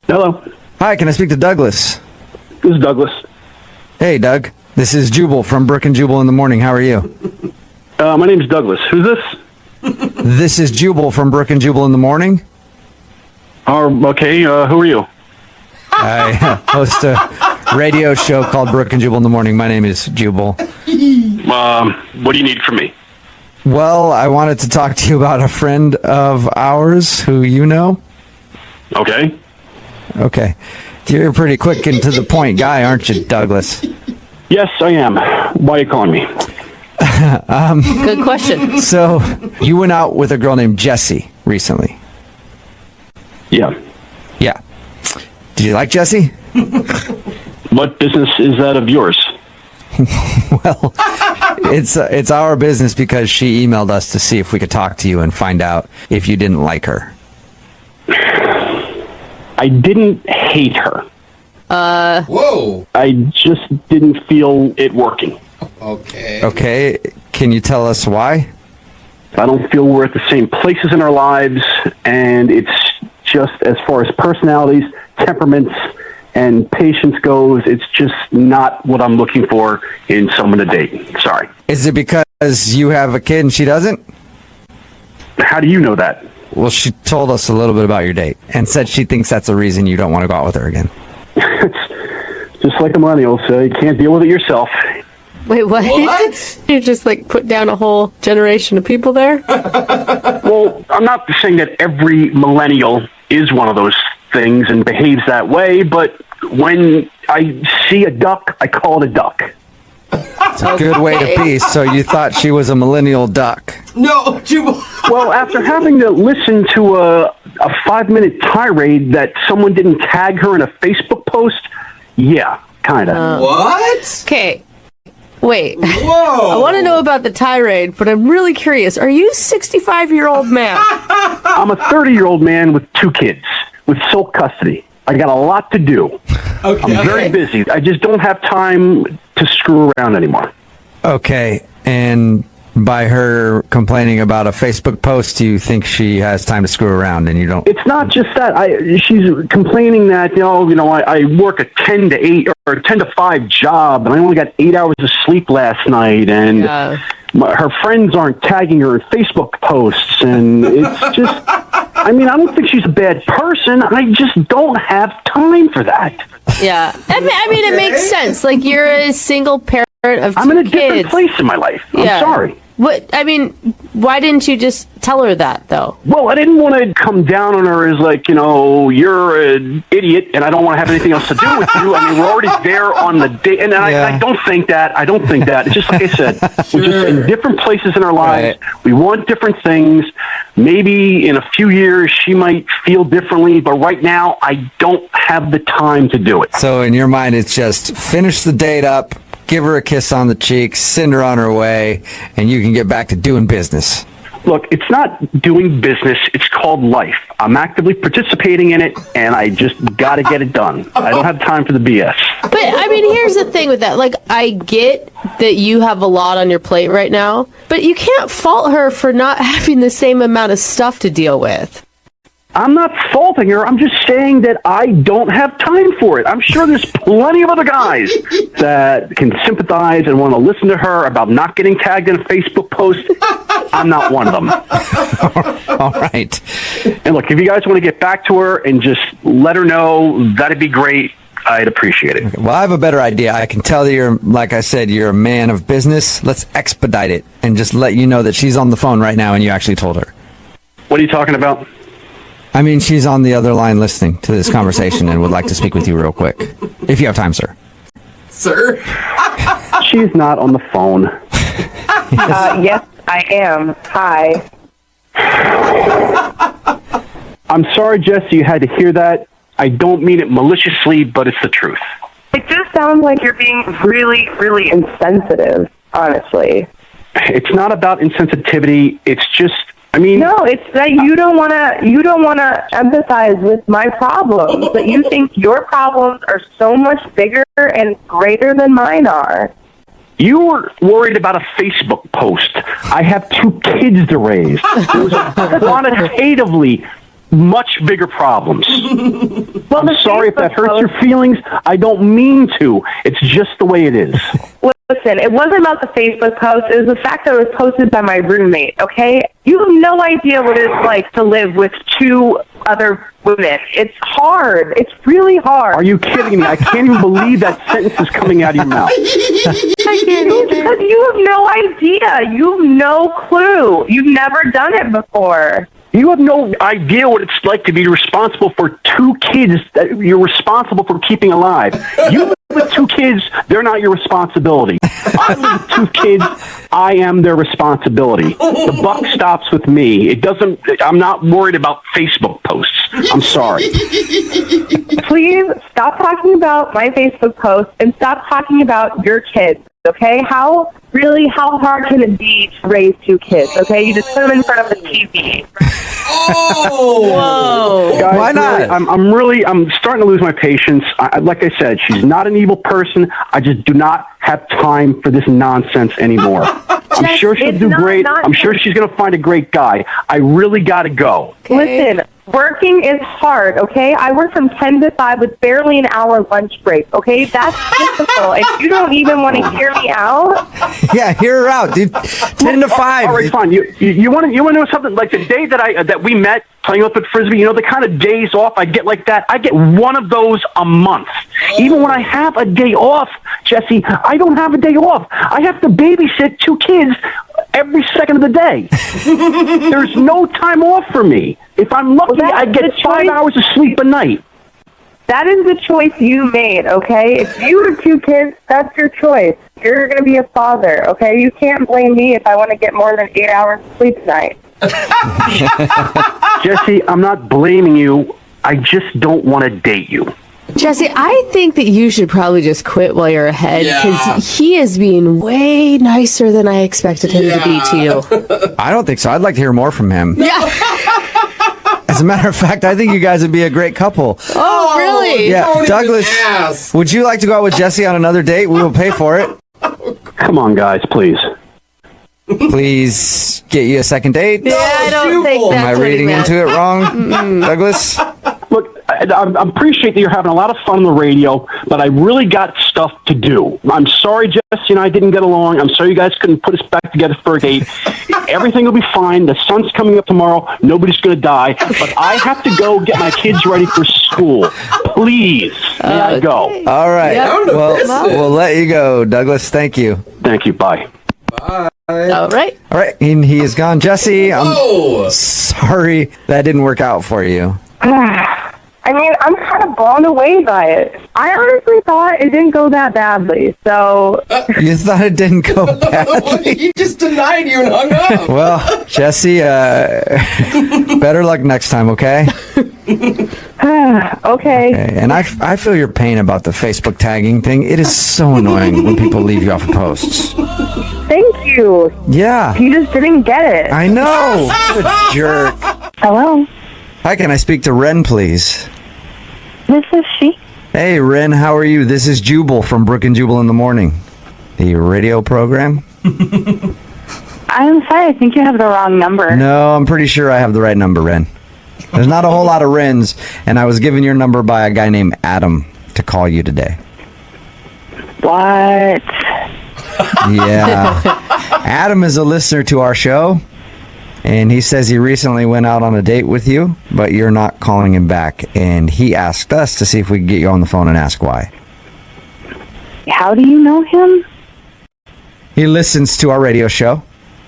Hello. Hi, can I speak to Douglas? This is Douglas. Hey, Doug. This is Jubal from Brooke and Jubal in the Morning. How are you? My name's Douglas. Who's this? This is Jubal from Brooke and Jubal in the Morning. Okay, who are you? I host a radio show called Brooke and Jubal in the Morning. My name is Jubal. What do you need from me? Well, I wanted to talk to you about a friend of ours who you know. Okay. Okay. You're a pretty quick and to the point guy, aren't you, Douglas? Yes, I am. Why are you calling me? Good question. So, you went out with a girl named Jessie recently. Yeah. Yeah. Did you like Jessie? What business is that of yours? Well, it's our business because she emailed us to see if we could talk to you and find out if you didn't like her. I didn't hate her. Whoa. I just didn't feel it working. Okay. Okay. Can you tell us why? I don't feel we're at the same places in our lives, and it's just as far as personalities, temperaments, and patience goes, it's just not what I'm looking for in someone to date. Sorry. Is it because you have a kid and she doesn't? How do you know that? Well, she told us a little bit about your date and said she thinks that's the reason you don't want to go out with her again. It's just like the millennials. You can't deal with it yourself. Wait, what? What? You just put down a whole generation of people there? Well, I'm not saying that every millennial is one of those things and behaves that way, but when I see a duck, I call it a duck. It's a good way to be. So you thought she was a millennial duck. No, Jubal. Well, after having to listen to a 5-minute tirade that someone didn't tag her in a Facebook post, yeah, kind of. What? Okay. Wait. Whoa. I want to know about the tirade, but I'm really curious. Are you a 65-year-old man? I'm a 30-year-old man with 2 kids with sole custody. I got a lot to do. Okay. I'm very busy. I just don't have time to screw around anymore. Okay. And by her complaining about a Facebook post, you think she has time to screw around and you don't? It's not just that. She's complaining that, I work a 10 to 8 or 10 to 5 job, and I only got 8 hours of sleep last night, and her friends aren't tagging her in Facebook posts, and it's just, I don't think she's a bad person. I just don't have time for that. Yeah. It makes sense. You're a single parent of 2 I'm in a kids. different place in my life. I'm sorry. What? Why didn't you just tell her that, though? Well, I didn't want to come down on her as you're an idiot and I don't want to have anything else to do with you. We're already there on the date. And I don't think that. It's just like I said, we're just in different places in our lives. Right. We want different things. Maybe in a few years she might feel differently, but right now I don't have the time to do it. So in your mind, it's just finish the date up, give her a kiss on the cheek, send her on her way, and you can get back to doing business. Look, it's not doing business. It's called life. I'm actively participating in it, and I just got to get it done. I don't have time for the BS. But, here's the thing with that. I get that you have a lot on your plate right now, but you can't fault her for not having the same amount of stuff to deal with. I'm not faulting her. I'm just saying that I don't have time for it. I'm sure there's plenty of other guys that can sympathize and want to listen to her about not getting tagged in a Facebook post. I'm not one of them. All right. And look, if you guys want to get back to her and just let her know, that'd be great. I'd appreciate it. Okay, well, I have a better idea. I can tell that like I said, you're a man of business. Let's expedite it and just let you know that she's on the phone right now and you actually told her. What are you talking about? She's on the other line listening to this conversation and would like to speak with you real quick. If you have time, sir. Sir? She's not on the phone. Yes, I am. Hi. I'm sorry, Jesse, you had to hear that. I don't mean it maliciously, but it's the truth. It just sounds like you're being really, really insensitive, honestly. It's not about insensitivity. It's just, no, it's that you don't want to empathize with my problems, but you think your problems are so much bigger and greater than mine are. You were worried about a Facebook post. I have 2 kids to raise. It was quantitatively much bigger problems. Well, I'm sorry if that hurts your feelings. I don't mean to. It's just the way it is. Listen, it wasn't about the Facebook post. It was the fact that it was posted by my roommate, okay? You have no idea what it's like to live with two other women. It's hard. It's really hard. Are you kidding me? I can't even believe that sentence is coming out of your mouth. I can't either. Because you have no idea. You have no clue. You've never done it before. You have no idea what it's like to be responsible for two kids that you're responsible for keeping alive. You live with two kids, they're not your responsibility. I live with two kids, I am their responsibility. The buck stops with me. I'm not worried about Facebook posts. I'm sorry. Please stop talking about my Facebook post and stop talking about your kids, okay? How hard can it be to raise two kids, okay? You just put them in front of the TV. Oh! Guys, Why not? I'm starting to lose my patience. Like I said, she's not an evil person. I just do not have time for this nonsense anymore. I'm sure she'll do great. I'm sure she's going to find a great guy. I really got to go. Okay. Listen, working is hard, okay? I work from 10 to 5 with barely an hour lunch break, okay? That's difficult. And you don't even want to hear me out? Yeah, hear her out, dude. 10 to 5. All right, fine. You want to know something? Like the day that we met playing up at Frisbee, the kind of days off I get like that, I get one of those a month. Even when I have a day off, Jesse, I don't have a day off. I have to babysit two kids every second of the day. There's no time off for me. If I'm lucky, I get 5 hours of sleep a night. That is the choice you made, okay? If you have two kids, that's your choice. You're going to be a father, okay? You can't blame me if I want to get more than 8 hours of sleep tonight. Jesse, I'm not blaming you. I just don't want to date you. Jesse, I think that you should probably just quit while you're ahead because he is being way nicer than I expected him to be to you. I don't think so. I'd like to hear more from him. Yeah. As a matter of fact, I think you guys would be a great couple. Oh, really? Yeah, Don't Douglas, even ask. would you like to go out with Jesse on another date? We will pay for it. Come on, guys, please. Please get you a second date. Yeah, I don't think Jubal. that's Am I what he reading meant. into it wrong, Douglas? Look, I appreciate that you're having a lot of fun on the radio, but I really got stuff to do. I'm sorry Jesse and I didn't get along. I'm sorry you guys couldn't put us back together for a date. Everything will be fine. The sun's coming up tomorrow. Nobody's going to die. But I have to go get my kids ready for school. Please, may I go? All right. Yep. Well, we'll let you go, Douglas. Thank you. Thank you. Bye. All right. All right. He is gone. Jesse, I'm Oh! sorry that didn't work out for you. I mean, I'm kind of blown away by it. I honestly thought it didn't go that badly, so... You thought it didn't go badly? He just denied you and hung up. Well, Jesse, better luck next time, okay? Okay. Okay. And I feel your pain about the Facebook tagging thing. It is so annoying when people leave you off of posts. Thank you. Yeah. You just didn't get it. I know. What a jerk. Hello? Hi, can I speak to Ren, please? This is she. Hey, Ren, how are you? This is Jubal from Brooke and Jubal in the Morning, the radio program. I'm sorry, I think you have the wrong number. No, I'm pretty sure I have the right number, Ren. There's not a whole lot of Rens, and I was given your number by a guy named Adam to call you today. What? Yeah. Adam is a listener to our show, and he says he recently went out on a date with you, but you're not calling him back, and he asked us to see if we could get you on the phone and ask why. How do you know him? He listens to our radio show.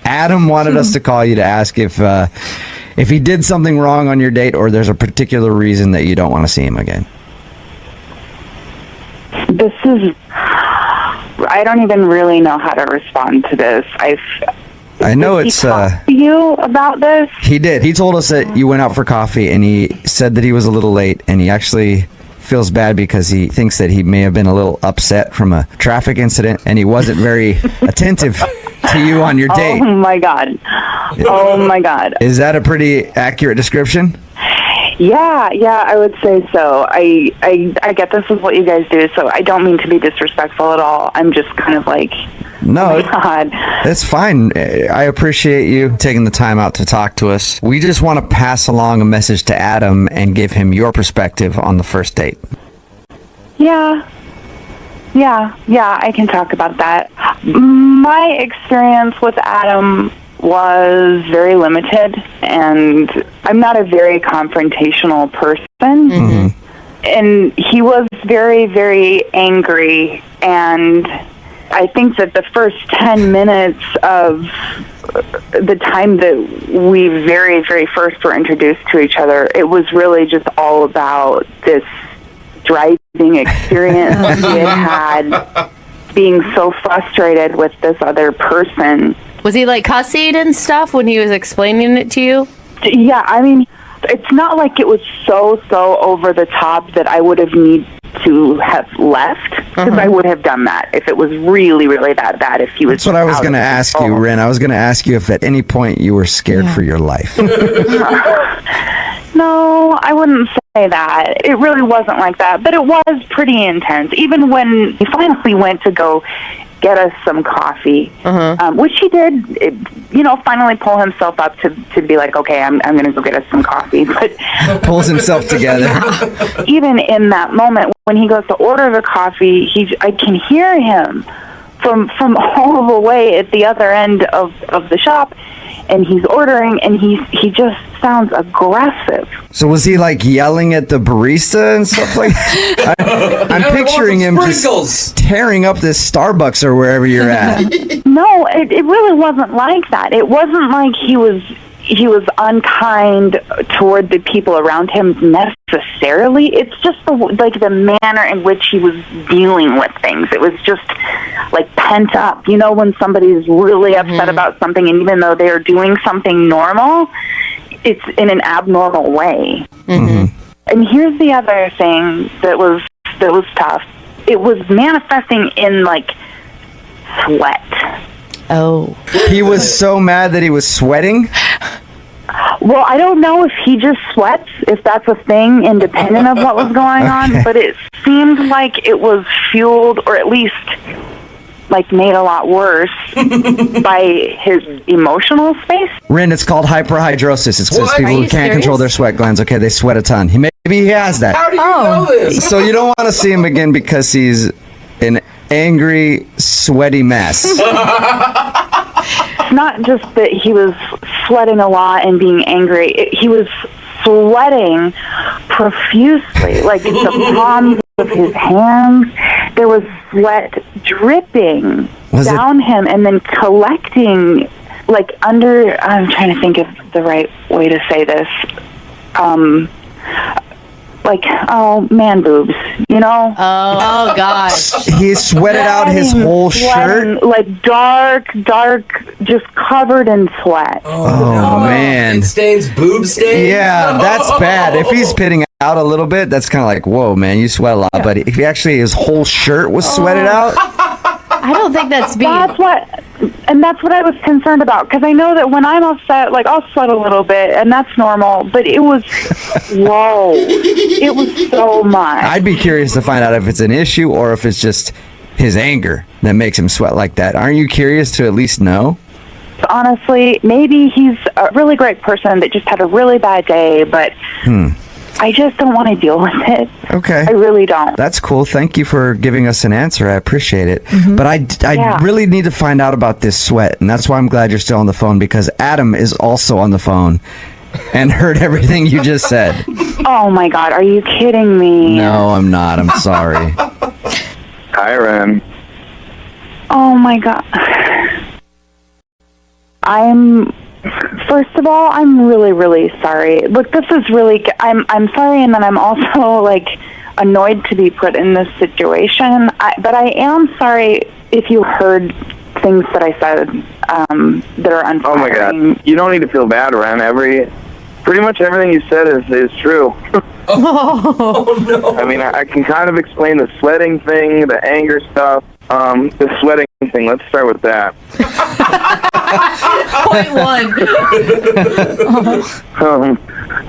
Adam wanted us to call you to ask if he did something wrong on your date or there's a particular reason that you don't want to see him again. This is... I don't even really know how to respond to this. I know Did it's... he talk to you about this? He did. He told us that you went out for coffee, and he said that he was a little late, and he actually feels bad because he thinks that he may have been a little upset from a traffic incident, and he wasn't very attentive to you on your date. Oh my god. Oh my god. Is that a pretty accurate description? Yeah, I would say so. I get this is what you guys do, so I don't mean to be disrespectful at all. I'm just kind of like, No, God. it's fine. I appreciate you taking the time out to talk to us. We just want to pass along a message to Adam and give him your perspective on the first date. Yeah, I can talk about that. My experience with Adam was very limited, and I'm not a very confrontational person. Mm-hmm. And he was very, very angry, and I think that the first 10 minutes of the time that we very, very first were introduced to each other, it was really just all about this driving experience he had being so frustrated with this other person. Was he like cussing and stuff when he was explaining it to you? Yeah, I mean, it's not like it was so over the top that I would have need to have left, because I would have done that if it was really, really that bad. If he was, that's what I was going to ask you, Ren. I was going to ask you if at any point you were scared for your life. No, I wouldn't say that. It really wasn't like that, but it was pretty intense. Even when he finally went to go get us some coffee, which he did, finally pull himself up to be like, okay, I'm going to go get us some coffee. But pulls himself together. Even in that moment, when he goes to order the coffee, I can hear him from all the way at the other end of the shop, and he's ordering, and he just sounds aggressive. So was he like yelling at the barista and stuff like that? I'm picturing him just tearing up this Starbucks or wherever you're at. No, it really wasn't like that. It wasn't like he was unkind toward the people around him necessarily. It's just the manner in which he was dealing with things. It was just like pent up. You know, when somebody's really upset about something, and even though they are doing something normal, it's in an abnormal way. Mm-hmm. And here's the other thing that was tough. It was manifesting in like sweat. Oh. He was so mad that he was sweating? Well, I don't know if he just sweats, if that's a thing independent of what was going on, but it seemed like it was fueled, or at least like made a lot worse by his emotional space. Ren, it's called hyperhidrosis. It's just people who can't control their sweat glands. Okay, they sweat a ton. Maybe he has that. How do you know this? So you don't want to see him again because he's an angry, sweaty mess. Not just that he was sweating a lot and being angry. He was sweating profusely, like the palms of his hands. There was sweat dripping down him and then collecting, like under, I'm trying to think of the right way to say this, like, man boobs, you know? Oh gosh. He sweated out his whole shirt? Like dark, just covered in sweat. Oh man. It stains boob stains? Yeah, that's bad. If he's pitting out a little bit, that's kind of like, whoa, man, you sweat a lot. But if he actually, his whole shirt was sweated out? I don't think that's being... That's what I was concerned about, because I know that when I'm upset, like, I'll sweat a little bit, and that's normal, but it was, whoa, it was so much. I'd be curious to find out if it's an issue or if it's just his anger that makes him sweat like that. Aren't you curious to at least know? Honestly, maybe he's a really great person that just had a really bad day, but I just don't want to deal with it. Okay. I really don't. That's cool. Thank you for giving us an answer. I appreciate it. But I really need to find out about this sweat, and that's why I'm glad you're still on the phone, because Adam is also on the phone and heard everything you just said. Oh, my God. Are you kidding me? No, I'm not. I'm sorry. Hi, Ren. Oh, my God. First of all, I'm really, really sorry. Look, this is really, I'm sorry, and then I'm also, like, annoyed to be put in this situation. But I am sorry if you heard things that I said that are unflattering. Oh, my God. You don't need to feel bad, Ren. Pretty much everything you said is true. Oh, no. I mean, I can kind of explain the sweating thing, the anger stuff, the sweating thing. Let's start with that. Point one.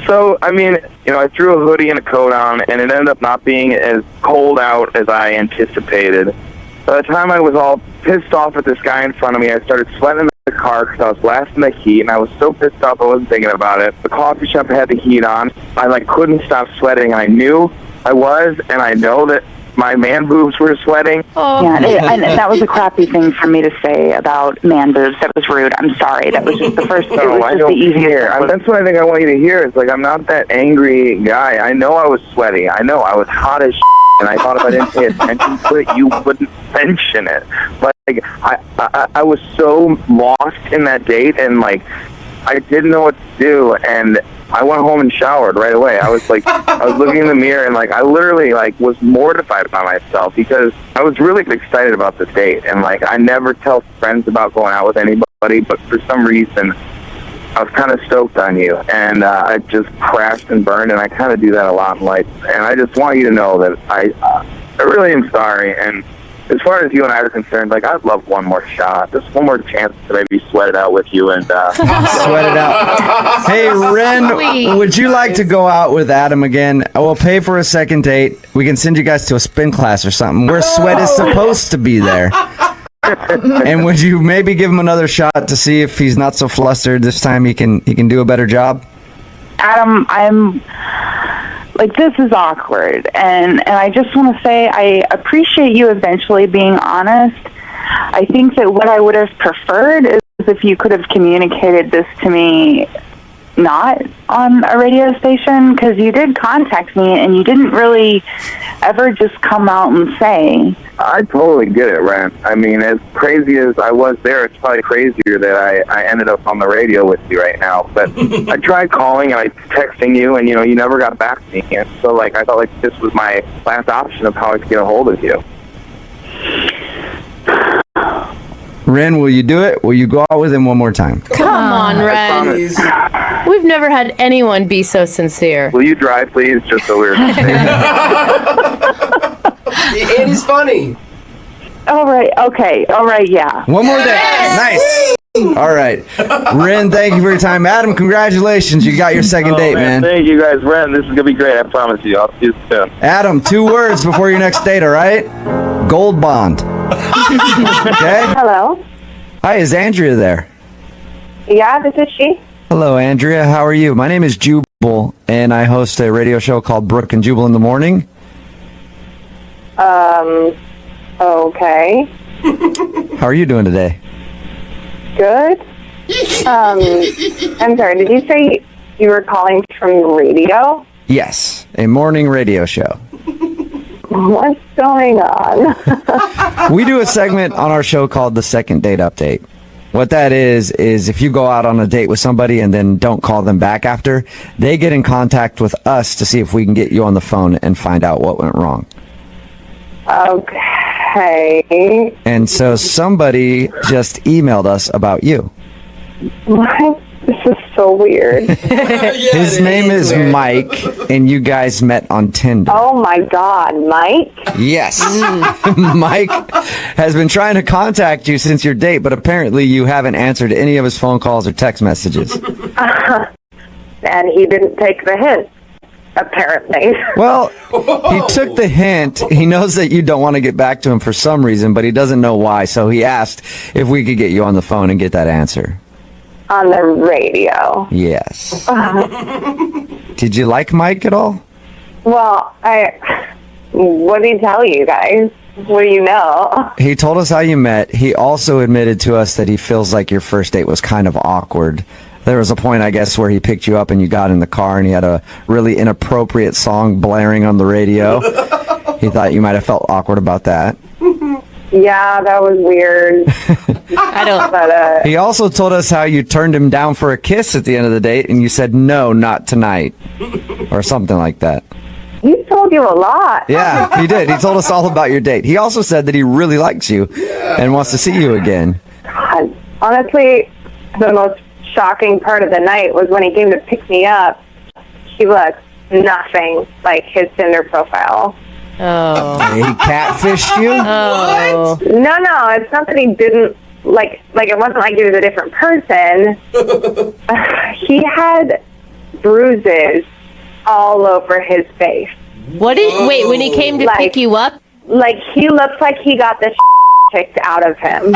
So, I mean, I threw a hoodie and a coat on, and it ended up not being as cold out as I anticipated. By the time I was all pissed off at this guy in front of me, I started sweating in the car because I was blasting the heat, and I was so pissed off I wasn't thinking about it. The coffee shop had the heat on. I couldn't stop sweating, and I knew I was, and I know that my man boobs were sweating. Yeah, and that was a crappy thing for me to say about man boobs. That was rude. I'm sorry. That was just the first. No, I don't care. That's what I think I want you to hear. Is I'm not that angry guy. I know I was sweaty. I know I was hot as and I thought if I didn't pay attention to it, you wouldn't mention it. But I was so lost in that date, and I didn't know what to do, and I went home and showered right away. I was I was looking in the mirror, and I literally was mortified by myself because I was really excited about the date, and I never tell friends about going out with anybody, but for some reason I was kind of stoked on you, and I just crashed and burned, and I kind of do that a lot in life, and I just want you to know that I really am sorry, and as far as you and I are concerned, I'd love one more shot, just one more chance to maybe sweat it out with you and sweat it out. Hey, Ren, would you like to go out with Adam again? We'll pay for a second date. We can send you guys to a spin class or something where sweat is supposed to be there. And would you maybe give him another shot to see if he's not so flustered this time? He can do a better job. Adam, I'm this is awkward, and I just want to say I appreciate you eventually being honest. I think that what I would have preferred is if you could have communicated this to me not on a radio station, because you did contact me and you didn't really ever just come out and say. I totally get it, Ren. I mean, as crazy as I was there, it's probably crazier that I ended up on the radio with you right now. But I tried calling and I texting you, and you never got back to me. And so I felt this was my last option of how I could get a hold of you. Ren, will you do it? Will you go out with him one more time? Come on, Ren. We've never had anyone be so sincere. Will you drive, please, just so we're safe? And he's funny. All right, okay, all right, yeah. One more day. Nice. All right. Ren, thank you for your time. Adam, congratulations. You got your second date, man. Thank you guys, Ren. This is going to be great. I promise you. I'll see you soon. Adam, 2 words before your next date, all right? Gold bond. Okay? Hello? Hi, is Andrea there? Yeah, this is she. Hello, Andrea. How are you? My name is Jubal, and I host a radio show called Brooke and Jubal in the Morning. Okay. How are you doing today? Good. I'm sorry, did you say you were calling from radio? Yes, a morning radio show. What's going on? We do a segment on our show called the Second Date Update. What that is if you go out on a date with somebody and then don't call them back after, they get in contact with us to see if we can get you on the phone and find out what went wrong. Okay. And so somebody just emailed us about you. What? This is so weird. His name is Mike, and you guys met on Tinder. Oh my God, Mike? Yes. Mike has been trying to contact you since your date, but apparently you haven't answered any of his phone calls or text messages. And he didn't take the hint, apparently. Well, he took the hint. He knows that you don't want to get back to him for some reason, but he doesn't know why, so he asked if we could get you on the phone and get that answer. On the radio. Yes. Did you like Mike at all? Well, what did he tell you guys? What do you know? He told us how you met. He also admitted to us that he feels like your first date was kind of awkward. There was a point, I guess, where he picked you up and you got in the car and he had a really inappropriate song blaring on the radio. He thought you might have felt awkward about that. Yeah, that was weird. I don't. But, He also told us how you turned him down for a kiss at the end of the date and you said, no, not tonight. Or something like that. he told you a lot. Yeah, he did. He told us all about your date. He also said that he really likes you and wants to see you again. God, honestly, the most shocking part of the night was when he came to pick me up. He looked nothing like his Tinder profile. Oh. He catfished you? Oh. No, it's not that he didn't, like it wasn't like he was a different person. He had bruises all over his face. Wait, when he came to pick you up? Like, he looks like he got the kicked out of him.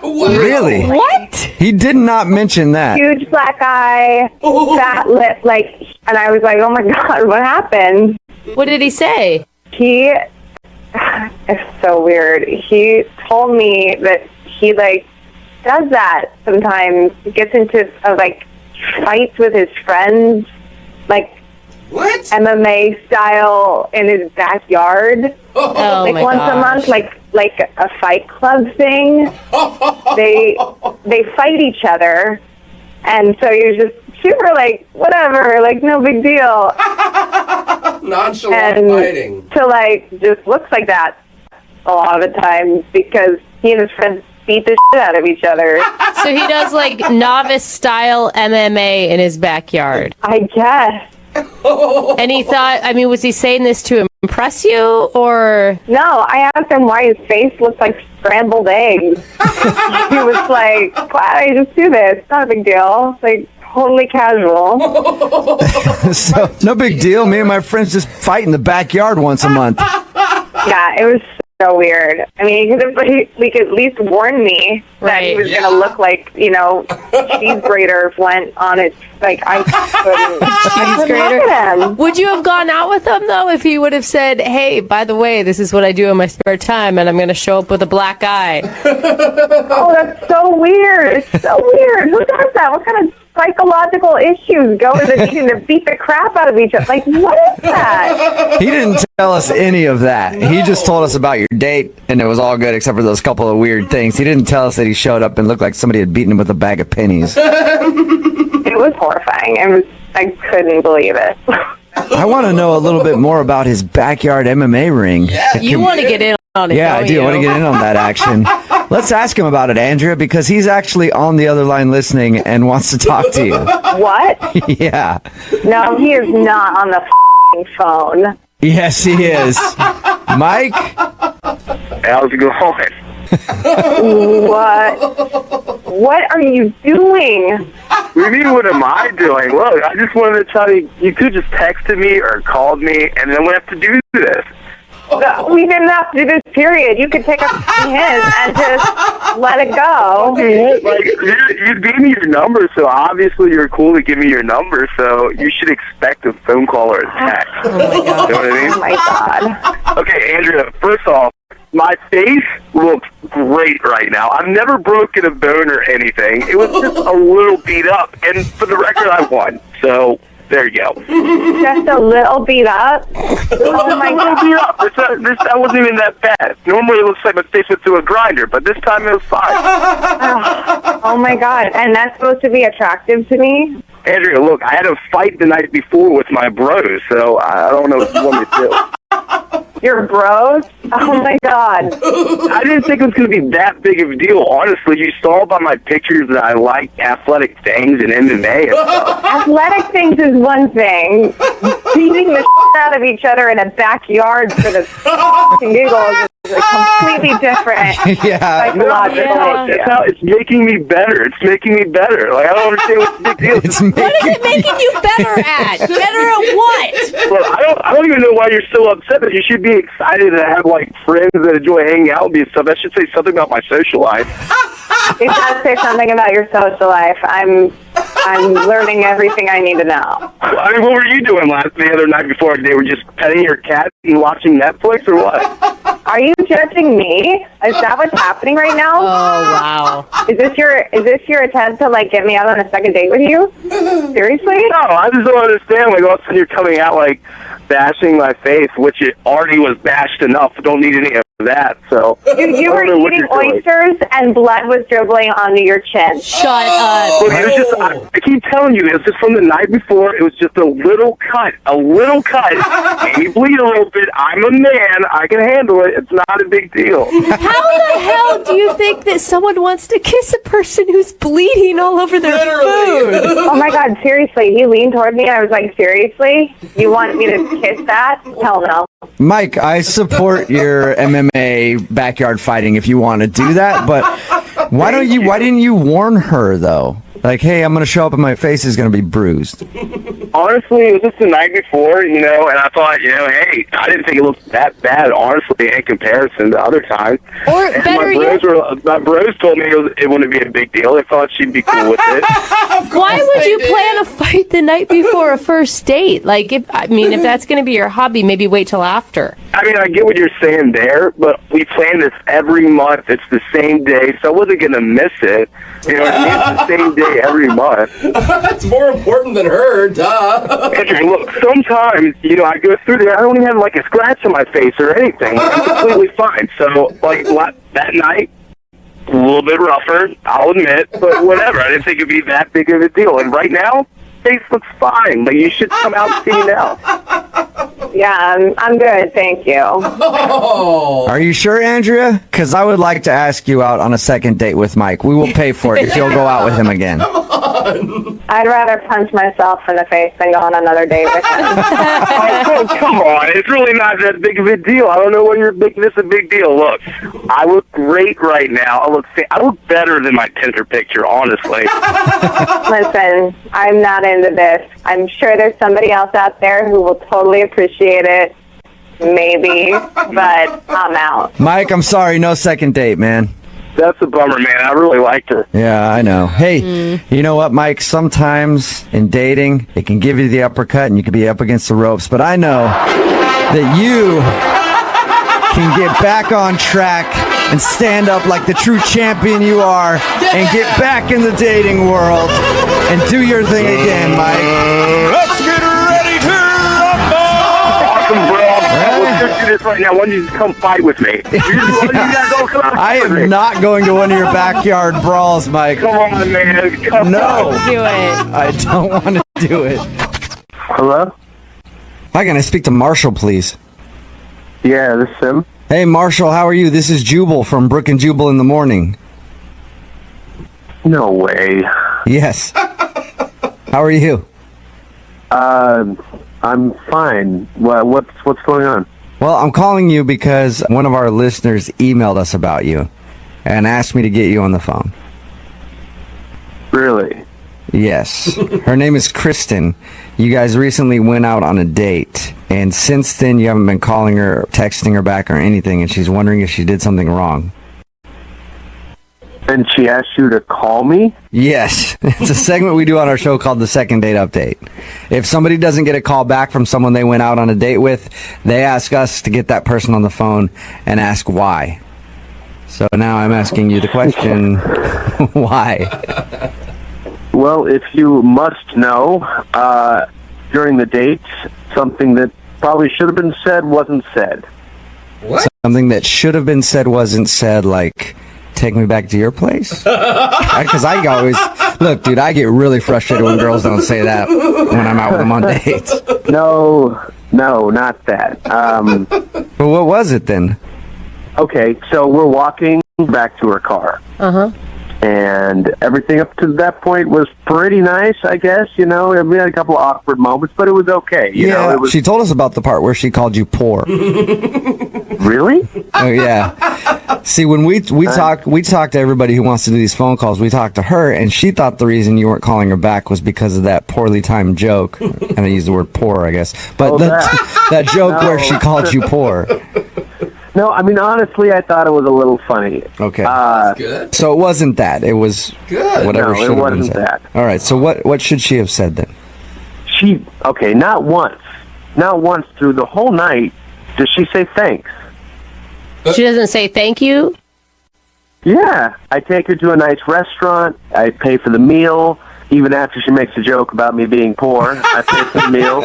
Really? What? He did not mention that. Huge black eye, fat lip, like, and I was like, oh my God, what happened? What did he say? He, it's so weird. He told me that he, like, does that sometimes. He gets into, like, fights with his friends, like, What? MMA style in his backyard. Oh Like my once a month, like a fight club thing. They fight each other, and so you're just super like whatever, like no big deal. Nonchalant And fighting. to like just looks like that a lot of the time because he and his friends beat the shit out of each other. So he does like novice style MMA in his backyard. I guess. And he thought, I mean, was he saying this to impress you or? No, I asked him why his face looked like scrambled eggs. He was like, why do I just do this? It's not a big deal. It's like totally casual. So, no big deal. Me and my friends just fight in the backyard once a month. Yeah, it was so weird. I mean, he could at least warn me that he Right. was going to look like, you know, cheese grater went on it. Like, I couldn't grater? look at him. Would you have gone out with him though if he would have said, hey, by the way, this is what I do in my spare time and I'm going to show up with a black eye? Oh, that's so weird. It's so weird. Who does that? What kind of psychological issues go into needing to beat the crap out of each other? Like, what is that? He didn't tell us any of that. He just told us about your date, and it was all good except for those couple of weird things. He didn't tell us that he showed up and looked like somebody had beaten him with a bag of pennies. It was horrifying. I couldn't believe it. I want to know a little bit more about his backyard MMA ring. You want to get in on it, Yeah, I don't do. you? I want to get in on that action. Let's ask him about it, Andrea, because he's actually on the other line listening and wants to talk to you. What? Yeah. No, he is not on the phone. Yes, he is. Mike? How's it going? What are you doing? What do you mean, what am I doing? Look, I just wanted to tell you, you could just texted me or called me, and then we have to do this. We didn't have to do this, period. You could take a hint and just let it go. Like, you gave me your number, so obviously you're cool to give me your number, so you should expect a phone call or a text. Oh my God. You know what I mean? Oh, my God. Okay, Andrea, first off, my face looks great right now. I've never broken a bone or anything. It was just a little beat up, and for the record, I won. So, there you go. Just a little beat up. Oh, my God. That wasn't even that bad. Normally it looks like my face went through a grinder, but this time it was fine. Oh, my God. And that's supposed to be attractive to me? Andrea, look, I had a fight the night before with my bros, so I don't know what you want me to do. Your bros? Oh, my God. I didn't think it was going to be that big of a deal. Honestly, you saw by my pictures that I like athletic things and MMA and stuff. Athletic things is one thing. Beating the out of each other in a backyard for the giggles is completely different. Yeah. Psychological. That's how it's making me better. It's making me better. Like, I don't understand what's the big deal. It's What is it making you better at? Better at what? Well, I don't even know why you're so upset, but you should be excited to have, like, friends that enjoy hanging out with me and stuff. That should say something about my social life. It does say something about your social life. I'm learning everything I need to know. I mean, what were you doing the other night before? They were just petting your cat and watching Netflix, or what? Are you judging me? Is that what's happening right now? Oh, wow. Is this your attempt to like get me out on a second date with you? Seriously? No, I just don't understand. Like, all of a sudden you're coming out, like, bashing my face, which it already was bashed enough. Don't need any of that, so... You were eating oysters and blood was dribbling onto your chin. Shut up. Look, it was just, I keep telling you, it was just from the night before. It was just a little cut. Maybe bleed a little bit. I'm a man. I can handle it. It's not a big deal. How the hell do you think that someone wants to kiss a person who's bleeding all over their food? Oh my God, seriously. He leaned toward me and I was like, seriously? You want me to kiss that? Hell no. Mike, I support your MMA backyard fighting if you want to do that, but why didn't you warn her though? Like, hey, I'm going to show up and my face is going to be bruised. Honestly, it was just the night before, and I thought, hey, I didn't think it looked that bad, honestly, in comparison to other times. Or and better my bros told me it wouldn't be a big deal. They thought she'd be cool with it. Why would you plan a fight the night before a first date? Like, if that's going to be your hobby, maybe wait till after. I mean, I get what you're saying there, but we plan this every month. It's the same day, so I wasn't going to miss it. It's the same day every month. That's more important than her, duh. Andrew, look, sometimes, I go through there, I don't even have, like, a scratch on my face or anything. I'm completely fine. So, like, that night, a little bit rougher, I'll admit, but whatever. I didn't think it'd be that big of a deal. And right now, face looks fine. Like, you should come out and see me now. Yeah, I'm good, thank you. Oh. Are you sure, Andrea? Because I would like to ask you out on a second date with Mike. We will pay for it if you'll go out with him again. I'd rather punch myself in the face than go on another date with him. Oh, come on. It's really not that big of a deal. I don't know why you're making this a big deal. Look, I look great right now. I look better than my Tinder picture, honestly. Listen, I'm not into this. I'm sure there's somebody else out there who will totally appreciate it. Maybe, but I'm out. Mike, I'm sorry. No second date, man. That's a bummer, man. I really liked her. Yeah, I know. Hey, you know what, Mike? Sometimes in dating, it can give you the uppercut and you can be up against the ropes. But I know that you can get back on track and stand up like the true champion you are and get back in the dating world and do your thing again, Mike. Let's get ready to rumble! Awesome, bro. Let's do this right now. Why don't you just come fight with me? You guys all come out I am not going to one of your backyard brawls, Mike. Come on, man. Come No. on. Do it. I don't want to do it. Hello? Hi, can I speak to Marshall, please? Yeah, this is him. Hey, Marshall, how are you? This is Jubal from Brooke and Jubal in the Morning. No way. Yes. How are you? I'm fine. What's going on? Well, I'm calling you because one of our listeners emailed us about you and asked me to get you on the phone. Really? Yes. Her name is Kristen. You guys recently went out on a date, and since then you haven't been calling her, texting her back or anything, and she's wondering if she did something wrong. And she asked you to call me? Yes. It's a segment we do on our show called the Second Date Update. If somebody doesn't get a call back from someone they went out on a date with, they ask us to get that person on the phone and ask why. So now I'm asking you the question, why? Well, if you must know, during the date, something that probably should have been said wasn't said. What? Something that should have been said wasn't said, like, take me back to your place? Because I always... Look, dude, I get really frustrated when girls don't say that when I'm out with them on dates. No, not that. But what was it then? Okay, so we're walking back to her car. Uh-huh. And everything up to that point was pretty nice, I guess. We had a couple of awkward moments, but it was okay. It was... She told us about the part where she called you poor. Really? Oh, yeah. See, when we talk to everybody who wants to do these phone calls, we talk to her, and she thought the reason you weren't calling her back was because of that poorly timed joke. And I use the word poor, I guess. But that joke where she called you poor. No, I mean, honestly, I thought it was a little funny. Okay. Good. So it wasn't that. It was Good. whatever No, should it have been wasn't said. that. All right. So what should she have said then? Not once through the whole night does she say thanks. She doesn't say thank you? Yeah, I take her to a nice restaurant. I pay for the meal. Even after she makes a joke about me being poor, I pay for the meal.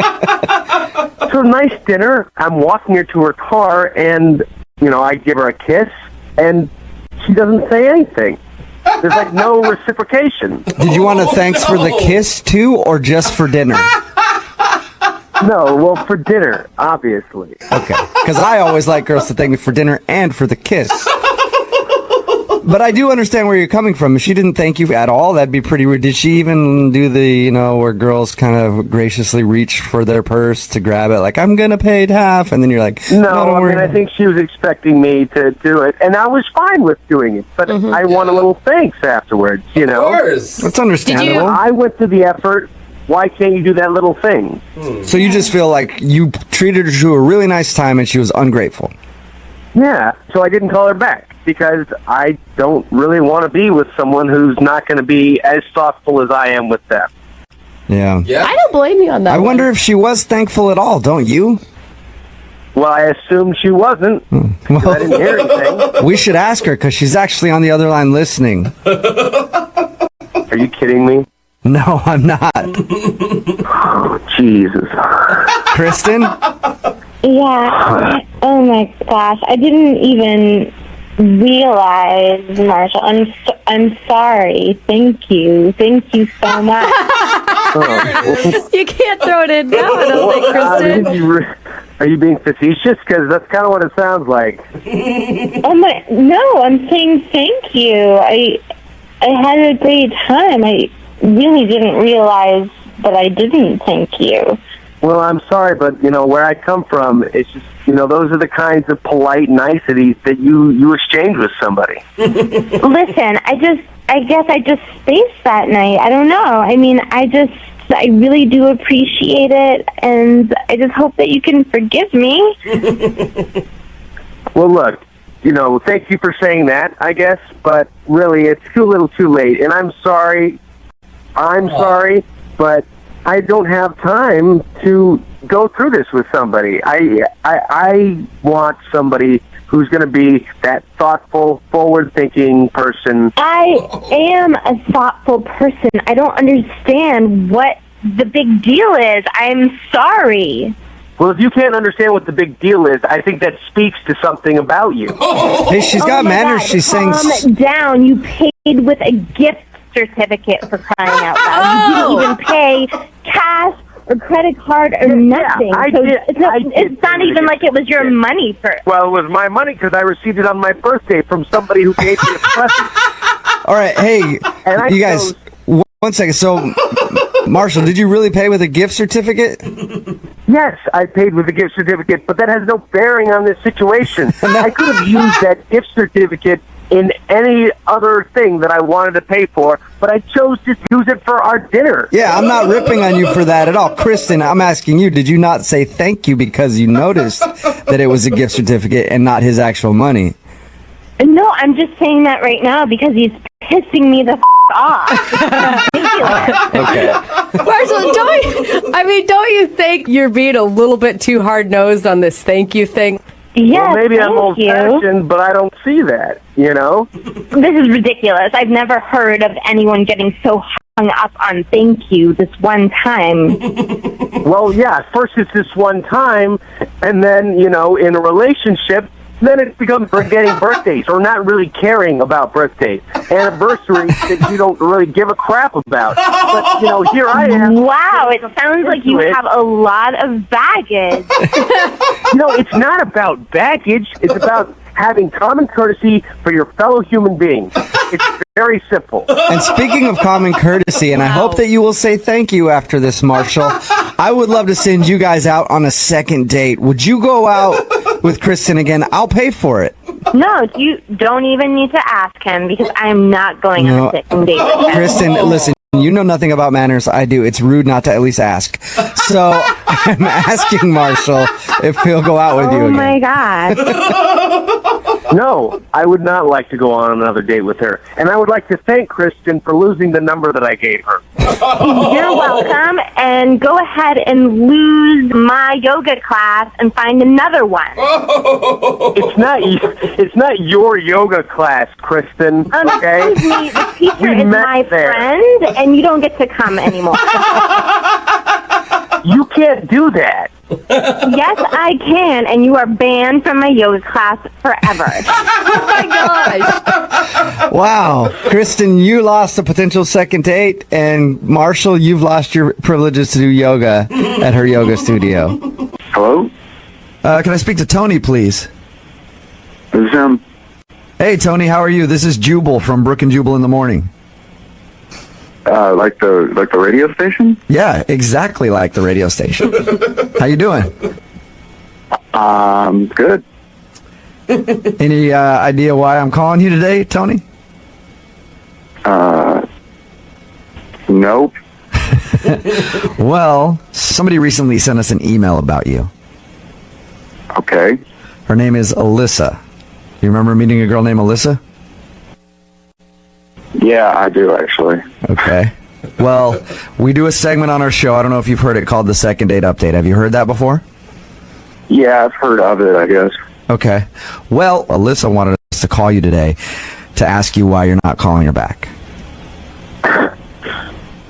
So nice dinner. I'm walking her to her car, and I give her a kiss, and she doesn't say anything. There's like no reciprocation. Did you want a thanks for the kiss too, or just for dinner? No, well, for dinner, obviously. Okay. Because I always like girls to thank me for dinner and for the kiss. But I do understand where you're coming from. If she didn't thank you at all, that'd be pretty rude. Did she even do the, where girls kind of graciously reach for their purse to grab it, like, I'm going to pay it half, and then you're like, no, don't I worry. mean, I think she was expecting me to do it, and I was fine with doing it, but I want a little thanks afterwards, Of course. That's understandable. I went to the effort. Why can't you do that little thing? So you just feel like you treated her to a really nice time and she was ungrateful. Yeah, so I didn't call her back because I don't really want to be with someone who's not going to be as thoughtful as I am with them. Yeah. I don't blame you on that. I wonder if she was thankful at all, don't you? Well, I assumed she wasn't. I didn't hear anything. We should ask her because she's actually on the other line listening. Are you kidding me? No, I'm not. Oh, Jesus. Kristen? Yeah. Oh my gosh, I didn't even realize, Marshall. I'm sorry. Thank you so much. You can't throw it in now, I don't think, Kristen. Are you being facetious? Because that's kind of what it sounds like. No, I'm saying thank you. I had a great time. I really didn't realize that I didn't thank you. Well, I'm sorry, but, where I come from, it's just, those are the kinds of polite niceties that you exchange with somebody. Listen, I guess I just spaced that night. I don't know. I mean, I really do appreciate it, and I just hope that you can forgive me. Well, look, thank you for saying that, I guess, but really, it's too little too late, and I'm sorry. I'm sorry, but I don't have time to go through this with somebody. I want somebody who's going to be that thoughtful, forward-thinking person. I am a thoughtful person. I don't understand what the big deal is. I'm sorry. Well, if you can't understand what the big deal is, I think that speaks to something about you. Hey, she's got manners. God, She's saying... Calm down. You paid with a gift certificate, for crying out loud. You didn't even pay cash or credit card or nothing. It's not even like it was your money for. Well, it was my money because I received it on my birthday from somebody who gave me a present. All right, hey, you guys, 1 second. So, Marshall, did you really pay with a gift certificate? Yes, I paid with a gift certificate, but that has no bearing on this situation. I could have used that gift certificate in any other thing that I wanted to pay for, but I chose to use it for our dinner. Yeah, I'm not ripping on you for that at all. Kristen, I'm asking you, did you not say thank you because you noticed that it was a gift certificate and not his actual money? No, I'm just saying that right now because he's pissing me the off. Okay. Marshall, don't you think you're being a little bit too hard-nosed on this thank you thing? Yes, well, maybe I'm thank you. old-fashioned, but I don't see that, This is ridiculous. I've never heard of anyone getting so hung up on thank you this one time. Well, yeah, first it's this one time, and then, in a relationship, then it becomes forgetting birthdays or not really caring about birthdays, anniversaries that you don't really give a crap about. But, here I am. Wow, it sounds like you have a lot of baggage. It's not about baggage. It's about having common courtesy for your fellow human beings. It's very simple. And speaking of common courtesy, and I hope that you will say thank you after this, Marshall, I would love to send you guys out on a second date. Would you go out with Kristen again? I'll pay for it. No, you don't even need to ask him because I'm not going on a second date with him. Kristen, listen. You know nothing about manners. I do. It's rude not to at least ask. So I'm asking Marshall if he'll go out with you again. Oh my God. No, I would not like to go on another date with her. And I would like to thank Kristen for losing the number that I gave her. You're welcome, and go ahead and lose my yoga class and find another one. It's not your yoga class, Kristen. Okay? Excuse me, the teacher is my friend, and you don't get to come anymore. You can't do that. Yes, I can, and you are banned from my yoga class forever. Oh my gosh. Wow. Kristen, you lost a potential second date, and Marshall, you've lost your privileges to do yoga at her yoga studio. Hello? Can I speak to Tony, please? This is him. Hey, Tony, how are you? This is Jubal from Brooke and Jubal in the Morning. Like the radio station? Yeah, exactly like the radio station. How you doing? Good. Any idea why I'm calling you today, Tony? Nope. Well, somebody recently sent us an email about you. Okay. Her name is Alyssa. You remember meeting a girl named Alyssa? Yeah, I do, actually. Okay. Well, we do a segment on our show. I don't know if you've heard it, called the Second Date Update. Have you heard that before? Yeah, I've heard of it, I guess. Okay. Well, Alyssa wanted us to call you today to ask you why you're not calling her back.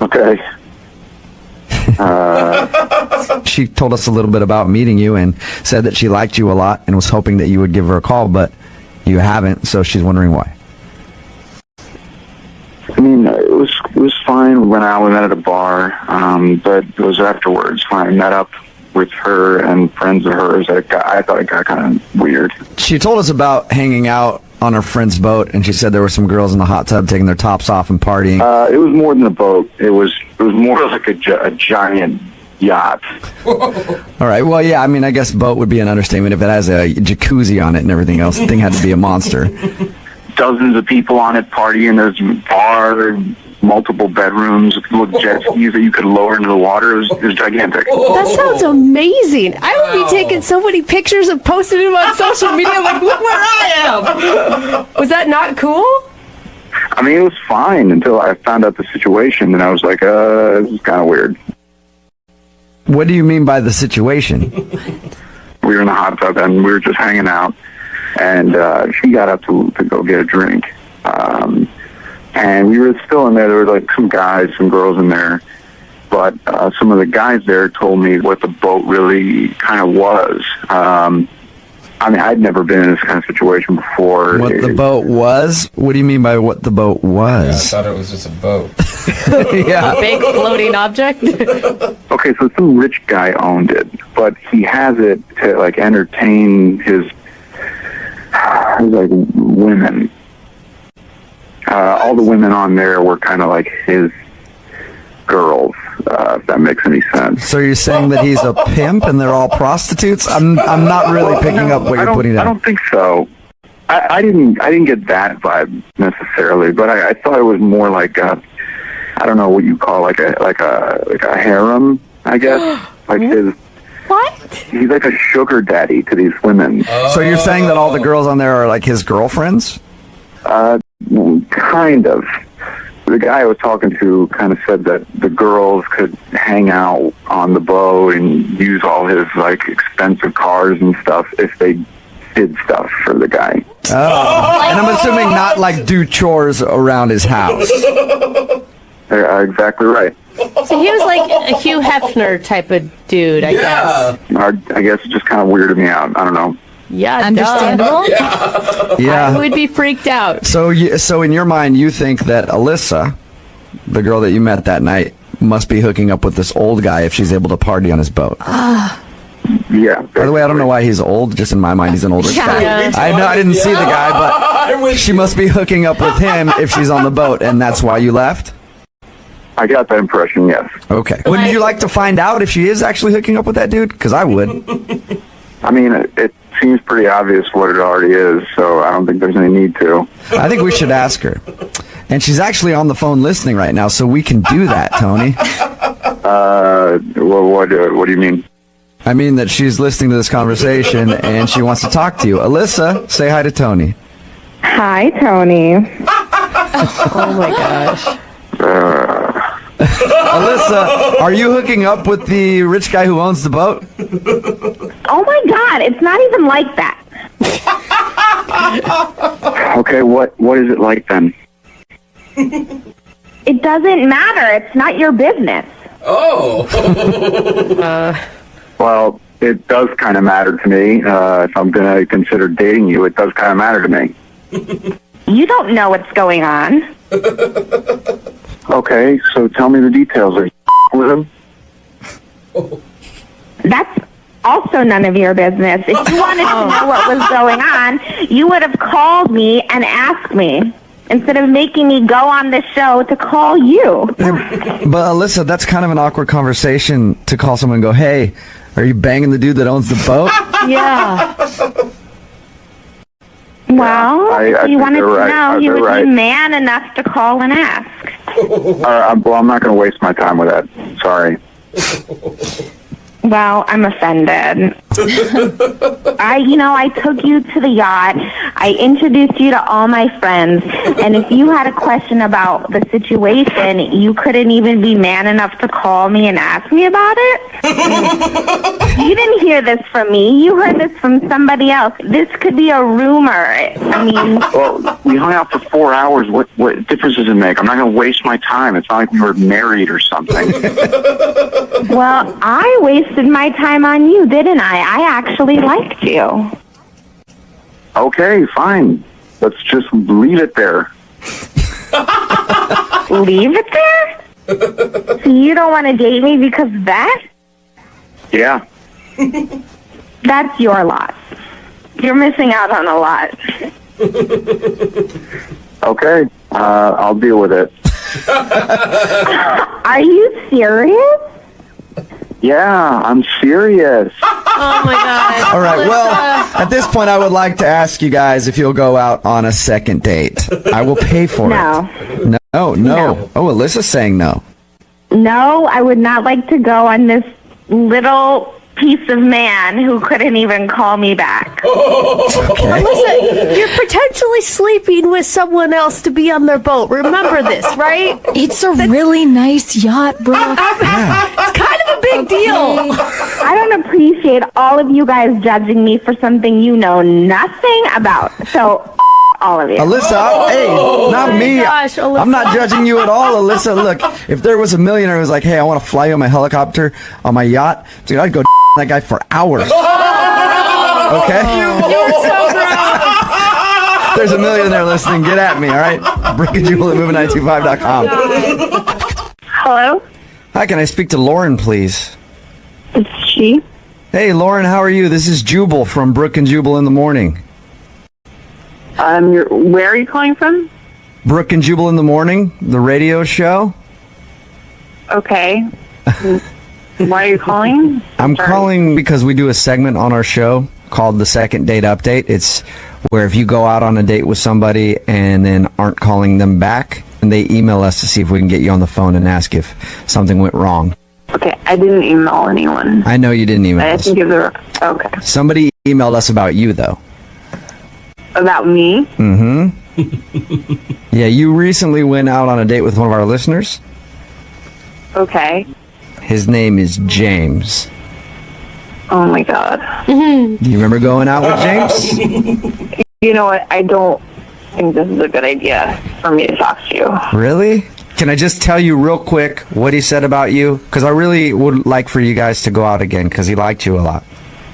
Okay. She told us a little bit about meeting you and said that she liked you a lot and was hoping that you would give her a call, but you haven't, so she's wondering why. I mean, it was fine when I went at a bar, but it was afterwards when I met up with her and friends of hers. I thought it got kind of weird. She told us about hanging out on her friend's boat, and she said there were some girls in the hot tub taking their tops off and partying. It was more than a boat. It was more like a giant yacht. All right. Well, yeah. I mean, I guess boat would be an understatement. If it has a jacuzzi on it and everything else, the thing had to be a monster. Dozens of people on it partying. There's a bar, multiple bedrooms, little jet skis that you could lower into the water. It was gigantic. That sounds amazing. I would be taking so many pictures and posting them on social media like, look where I am. Was that not cool? I mean, it was fine until I found out the situation, and I was like, this is kind of weird. What do you mean by the situation? We were in the hot tub, and we were just hanging out, and she got up to go get a drink. And we were still in there. There were like some guys, some girls in there. But some of the guys there told me what the boat really kind of was. I mean, I'd never been in this kind of situation before. What the boat was? What do you mean by what the boat was? Yeah, I thought it was just a boat. Yeah. A big floating object? Okay, so some rich guy owned it, but he has it to like entertain his like women. All the women on there were kind of like his girls, if that makes any sense. So you're saying that he's a pimp and they're all prostitutes? I'm not really picking up what you're putting down. I don't think so. I didn't get that vibe necessarily, but I thought it was more like I don't know what you call like a harem, I guess. Like his. What? He's like a sugar daddy to these women. So you're saying that all the girls on there are like his girlfriends? Kind of. The guy I was talking to kind of said that the girls could hang out on the boat and use all his like expensive cars and stuff if they did stuff for the guy. Oh. And I'm assuming not like do chores around his house. Exactly right. So he was like a Hugh Hefner type of dude, I guess. I guess it just kind of weirded me out. I don't know. Yeah, understandable. Yeah. I would be freaked out. So in your mind, you think that Alyssa, the girl that you met that night, must be hooking up with this old guy if she's able to party on his boat. Yeah. By the way, I don't know why he's old. Just in my mind, he's an older guy. Yeah. I know I didn't see the guy, but she must be hooking up with him if she's on the boat, and that's why you left? I got that impression, yes. Okay. Wouldn't you like to find out if she is actually hooking up with that dude? Because I would. I mean, it seems pretty obvious what it already is, so I don't think there's any need to. I think we should ask her. And she's actually on the phone listening right now, so we can do that, Tony. Well, what do you mean? I mean that she's listening to this conversation and she wants to talk to you. Alyssa, say hi to Tony. Hi, Tony. Oh my gosh. Alyssa, are you hooking up with the rich guy who owns the boat? Oh my God, it's not even like that. Okay, what is it like then? It doesn't matter. It's not your business. Oh. Well, it does kind of matter to me. If I'm going to consider dating you, it does kind of matter to me. You don't know what's going on. Okay, so tell me the details. Are you with him? That's also none of your business. If you wanted to know what was going on, you would have called me and asked me instead of making me go on the show to call you. But Alyssa, that's kind of an awkward conversation to call someone and go, hey, are you banging the dude that owns the boat? Yeah. Well, I if you think wanted they're to right. know, he They're would right. be man enough to call and ask. Well, I'm not going to waste my time with that. Sorry. Well, I'm offended. I took you to the yacht. I introduced you to all my friends. And if you had a question about the situation, you couldn't even be man enough to call me and ask me about it? You didn't hear this from me. You heard this from somebody else. This could be a rumor. I mean... Well, we hung out for 4 hours. What difference does it make? I'm not going to waste my time. It's not like we were married or something. Well, I wasted my time on you, didn't I? I actually liked you. Okay, fine. Let's just leave it there. Leave it there? So you don't want to date me because of that? Yeah. That's your loss. You're missing out on a lot. Okay, I'll deal with it. Are you serious? Yeah, I'm serious. Oh my God. All right, well, at this point, I would like to ask you guys if you'll go out on a second date. I will pay for No. it. No. Oh, Alyssa's saying no. No, I would not like to go on this little piece of man who couldn't even call me back. Listen, you're potentially sleeping with someone else to be on their boat. Remember this, right? It's a really nice yacht, Brooke. It's kind of a big deal. I don't appreciate all of you guys judging me for something you know nothing about. So, all of you. Alyssa, hey, not me. gosh, Alyssa. I'm not judging you at all, Alyssa. Look, if there was a millionaire who was like, hey, I want to fly you on my helicopter, on my yacht, dude, I'd go that guy for hours. Okay? You're so gross. There's a millionaire listening. Get at me, all right? Brooke and Jubal at moving925.com. Hello? Hi, can I speak to Lauren, please? It's she. Hey, Lauren, how are you? This is Jubal from Brooke and Jubal in the Morning. Where are you calling from? Brooke and Jubal in the Morning, the radio show. Okay. Why are you calling? I'm calling because we do a segment on our show called the Second Date Update. It's where if you go out on a date with somebody and then aren't calling them back, and they email us to see if we can get you on the phone and ask if something went wrong. Okay, I didn't email anyone. I know you didn't email I us. didn't give the... Okay. Somebody emailed us about you, though. About me? Mm-hmm. Yeah, you recently went out on a date with one of our listeners. Okay. His name is James. Oh my God. Do you remember going out with James? You know what? I don't think this is a good idea for me to talk to you. Really? Can I just tell you real quick what he said about you? Because I really would like for you guys to go out again because he liked you a lot.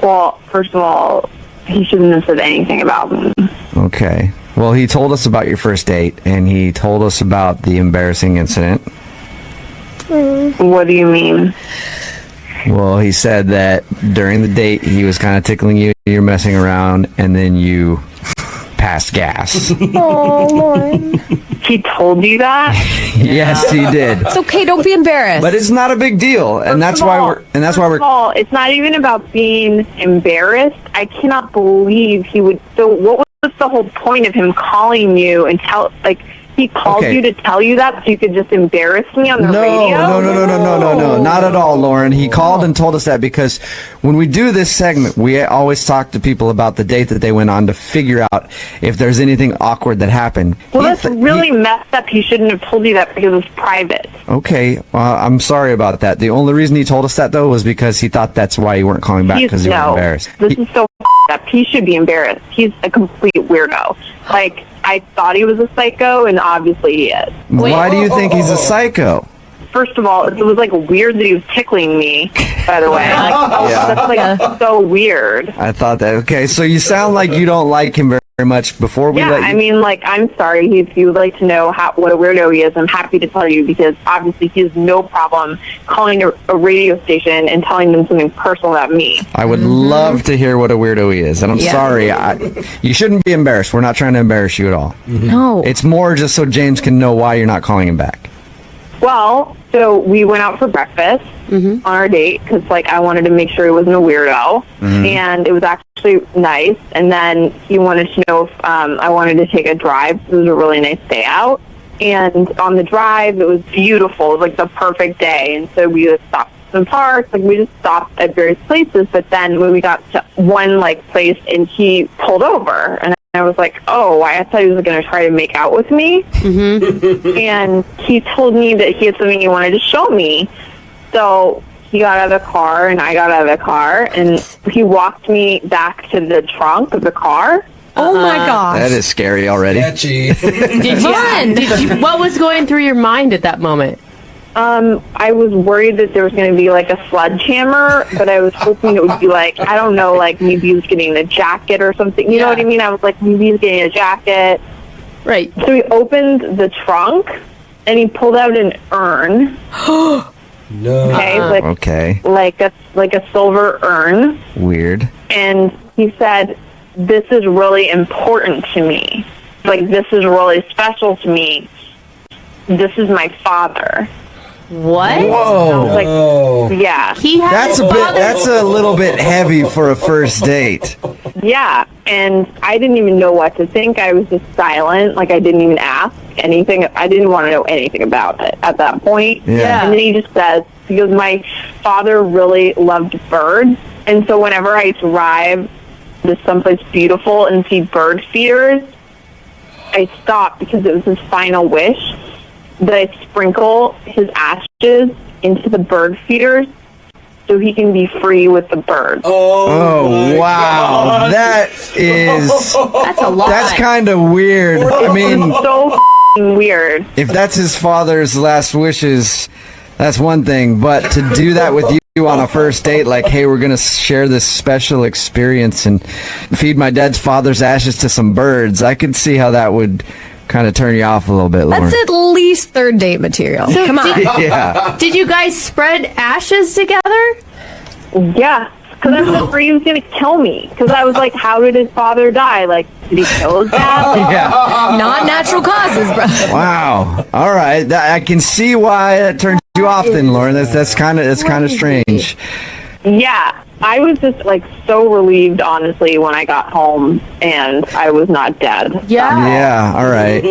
Well, first of all, he shouldn't have said anything about me. Okay. Well, he told us about your first date, and he told us about the embarrassing incident. What do you mean? Well, he said that during the date, he was kind of tickling you, you're messing around, and then you passed gas. Oh, Lauren. He told you that? Yes, he did. It's okay, don't be embarrassed. But it's not a big deal, and that's why we're Paul, it's not even about being embarrassed. I cannot believe he would. So, what was the whole point of him calling you and he called Okay. you to tell you that so you could just embarrass me on the radio? No, not at all, Lauren. He called and told us that because when we do this segment, we always talk to people about the date that they went on to figure out if there's anything awkward that happened. Well, that's really messed up. He shouldn't have told you that because it was private. Okay, I'm sorry about that. The only reason he told us that, though, was because he thought that's why you weren't calling back because you were embarrassed. This is so up. He should be embarrassed. He's a complete weirdo. I thought he was a psycho, and obviously he is. Why do you think he's a psycho? First of all, it was weird that he was tickling me, by the way. That's so weird. I thought that. Okay, so you sound like you don't like him very much. Before we Yeah, let you... I mean, like, I'm sorry if you would like to know what a weirdo he is. I'm happy to tell you because obviously he has no problem calling a radio station and telling them something personal about me. I would love to hear what a weirdo he is. And I'm sorry. You shouldn't be embarrassed. We're not trying to embarrass you at all. No. It's more just so James can know why you're not calling him back. Well, so we went out for breakfast on our date because, like, I wanted to make sure he wasn't a weirdo, and it was actually nice. And then he wanted to know if I wanted to take a drive. So it was a really nice day out, and on the drive, it was beautiful. It was like the perfect day, and so we just stopped at some parks. Like, we just stopped at various places. But then when we got to one place, and he pulled over, and I was like, oh, I thought he was going to try to make out with me. And he told me that he had something he wanted to show me. So he got out of the car, and I got out of the car, and he walked me back to the trunk of the car. Oh, my gosh. That is scary already. Sketchy. What was going through your mind at that moment? I was worried that there was going to be like a sledgehammer, but I was hoping it would be like, I don't know, like maybe he was getting a jacket or something. You know what I mean? I was like, maybe he's getting a jacket. Right. So he opened the trunk, and he pulled out an urn. No. Okay. Like a silver urn. Weird. And he said, this is really important to me. Like, this is really special to me. This is my father. What? Whoa. Like, yeah. He has That's a little bit heavy for a first date. Yeah, and I didn't even know what to think. I was just silent. Like, I didn't even ask anything. I didn't want to know anything about it at that point. Yeah. And then he just says, because my father really loved birds, and so whenever I drive to someplace beautiful and see bird feeders, I stop because it was his final wish that I sprinkle his ashes into the bird feeders so he can be free with the birds. Oh wow. God. That is... That's a lot. That's kind of weird. I mean... So weird. If that's his father's last wishes, that's one thing. But to do that with you on a first date, like, hey, we're going to share this special experience and feed my dad's father's ashes to some birds, I could see how that would kind of turn you off a little bit, Lauren. That's at least third date material. Come on. Yeah. Did you guys spread ashes together? Yeah, because I was afraid he was going to kill me. Because I was like, how did his father die? Like, did he kill his dad? Yeah. Not natural causes, bro. Wow. All right. I can see why it turns you off then, Lauren. That's kind of strange. Yeah, I was just like so relieved, honestly, when I got home and I was not dead. Yeah. All right.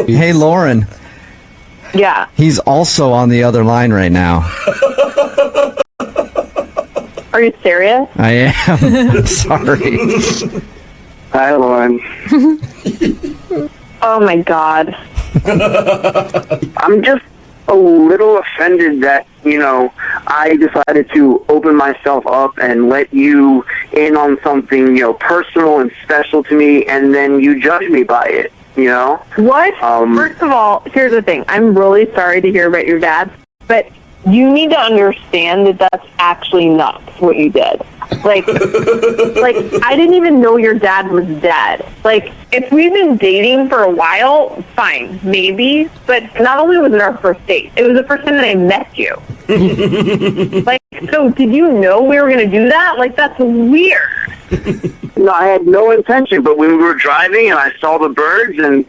Hey, Lauren. Yeah. He's also on the other line right now. Are you serious? I am. I'm sorry. Hi, Lauren. Oh my God. I'm just a little offended that, I decided to open myself up and let you in on something, personal and special to me, and then you judge me by it, What? First of all, here's the thing. I'm really sorry to hear about your dad, but you need to understand that that's actually nuts, what you did. Like, I didn't even know your dad was dead. Like, if we've been dating for a while, fine, maybe. But not only was it our first date, it was the first time that I met you. Like, so did you know we were going to do that? Like, that's weird. No, I had no intention, but when we were driving and I saw the birds, and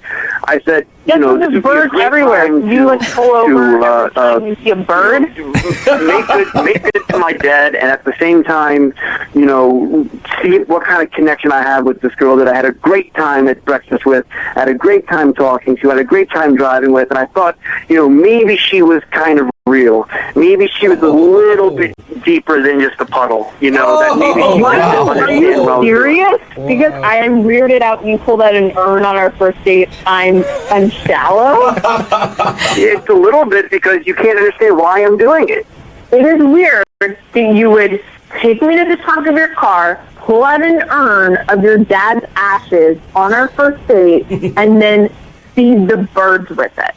I said, Yes, this there's would be a birds great everywhere. time You like pull over every to, time you see a bird. make it to my dad, and at the same time, see what kind of connection I have with this girl that I had a great time at breakfast with, had a great time talking to, had a great time driving with, and I thought, maybe she was kind of real. Maybe she was a little bit deeper than just a puddle, that maybe she What? was Are you serious? Because I am weirded out when you pulled out an urn on our first date. I'm shallow? It's a little bit because you can't understand why I'm doing it. It is weird that you would take me to the trunk of your car, pull out an urn of your dad's ashes on our first date, and then feed the birds with it.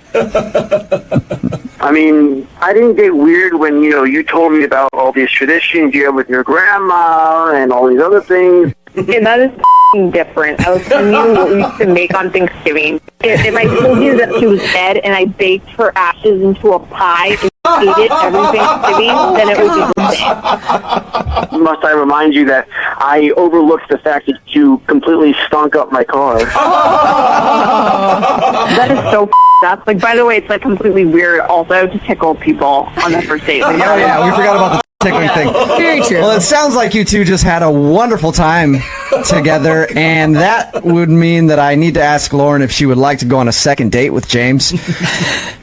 I mean, I didn't get weird when, you told me about all these traditions you have with your grandma and all these other things. Okay, that is different. I was telling you what we used to make on Thanksgiving. If I told you that she was dead and I baked her ashes into a pie and ate it every Thanksgiving, then it would be the same. Must I remind you that I overlooked the fact that you completely stunk up my car? That is so up. Like, by the way, it's like completely weird also to tickle people on the first date. Like, Yeah, we forgot about the tickling thing. Very true. Well, it sounds like you two just had a wonderful time together, and that would mean that I need to ask Lauren if she would like to go on a second date with James.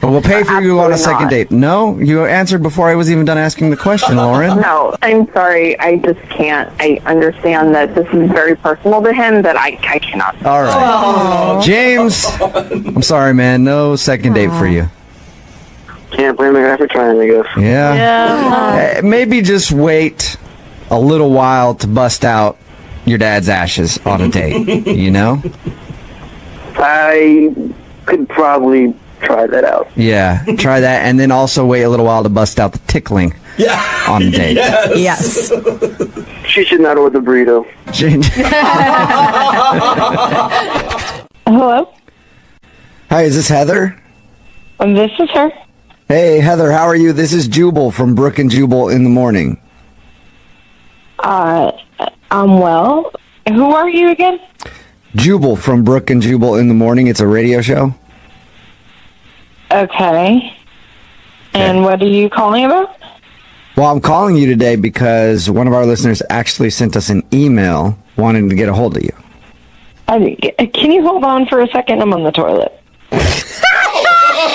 But we'll pay for you on a second date. No, you answered before I was even done asking the question, Lauren. No, I'm sorry. I just can't. I understand that this is very personal to him, that I cannot. All right. James, I'm sorry, man. No second date for you. Can't blame the guy for trying, I guess. Yeah. Maybe just wait a little while to bust out your dad's ashes on a date, you know? I could probably try that out. Yeah, try that, and then also wait a little while to bust out the tickling on a date. Yes. She should not order the burrito. Hello? Hi, is this Heather? This is her. Hey, Heather, how are you? This is Jubal from Brooke and Jubal in the Morning. I'm well. Who are you again? Jubal from Brooke and Jubal in the Morning. It's a radio show. Okay. And what are you calling about? Well, I'm calling you today because one of our listeners actually sent us an email wanting to get a hold of you. Can you hold on for a second? I'm on the toilet.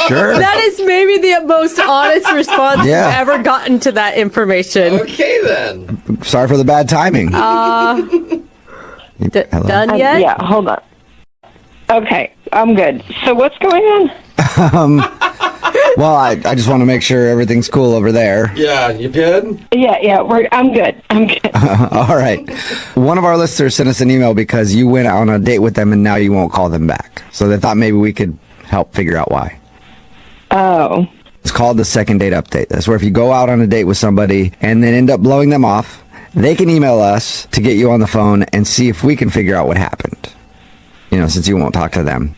Sure. That is maybe the most honest response Yeah. you've ever gotten to that information. Okay, then. Sorry for the bad timing. Done Yeah, yet? hold on. Okay, I'm good. So what's going on? Well, I just want to make sure everything's cool over there. Yeah, you good? Yeah, I'm good. I'm good. All right. One of our listeners sent us an email because you went on a date with them and now you won't call them back. So they thought maybe we could help figure out why. Oh. It's called the second date update. That's where if you go out on a date with somebody and then end up blowing them off, they can email us to get you on the phone and see if we can figure out what happened. You know, since you won't talk to them.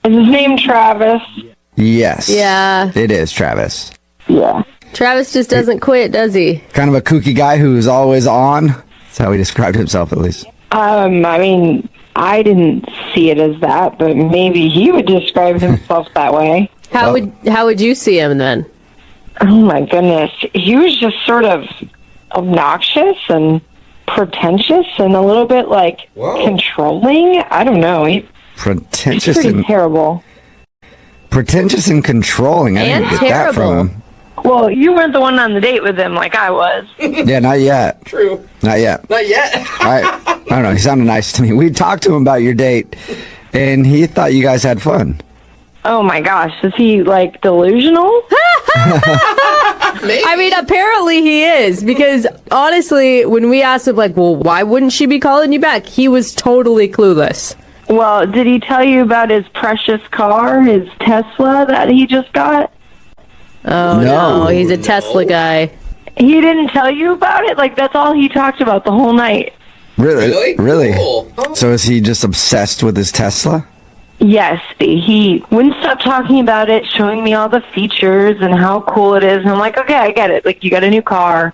Is his name Travis? Yes. Yeah. It is Travis. Yeah. Travis just doesn't quit, does he? Kind of a kooky guy who's always on. That's how he described himself, at least. I mean, I didn't see it as that, but maybe he would describe himself that way. How would you see him then? Oh my goodness. He was just sort of obnoxious and pretentious and a little bit like controlling. I don't know. He's Pretentious pretty and terrible. pretentious and controlling. I didn't And get that from him. Well, you weren't the one on the date with him like I was. Yeah, not yet. True. Not yet. Not yet. I don't know. He sounded nice to me. We talked to him about your date, and he thought you guys had fun. Oh my gosh, is he like delusional? I mean, apparently he is, because honestly, when we asked him, like, well, why wouldn't she be calling you back? He was totally clueless. Well, did he tell you about his precious car, his Tesla that he just got? Oh, no. He's a Tesla guy. He didn't tell you about it? Like, that's all he talked about the whole night. Really? Really? Cool. So is he just obsessed with his Tesla? Yes, he wouldn't stop talking about it, showing me all the features and how cool it is. And I'm like, okay, I get it. Like, you got a new car.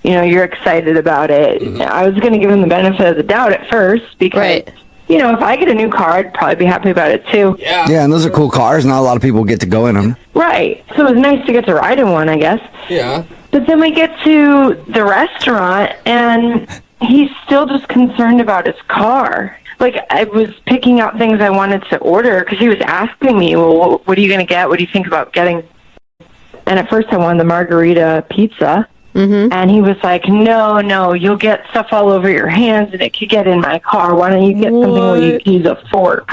You know, you're excited about it. Mm-hmm. I was going to give him the benefit of the doubt at first because, you know, if I get a new car, I'd probably be happy about it too. Yeah, and those are cool cars. Not a lot of people get to go in them. Right. So it was nice to get to ride in one, I guess. Yeah. But then we get to the restaurant, and he's still just concerned about his car. Like, I was picking out things I wanted to order because he was asking me, well, what are you going to get? What do you think about getting? And at first I wanted the margarita pizza. Mm-hmm. And he was like, no, you'll get stuff all over your hands and it could get in my car. Why don't you get something where you can use a fork?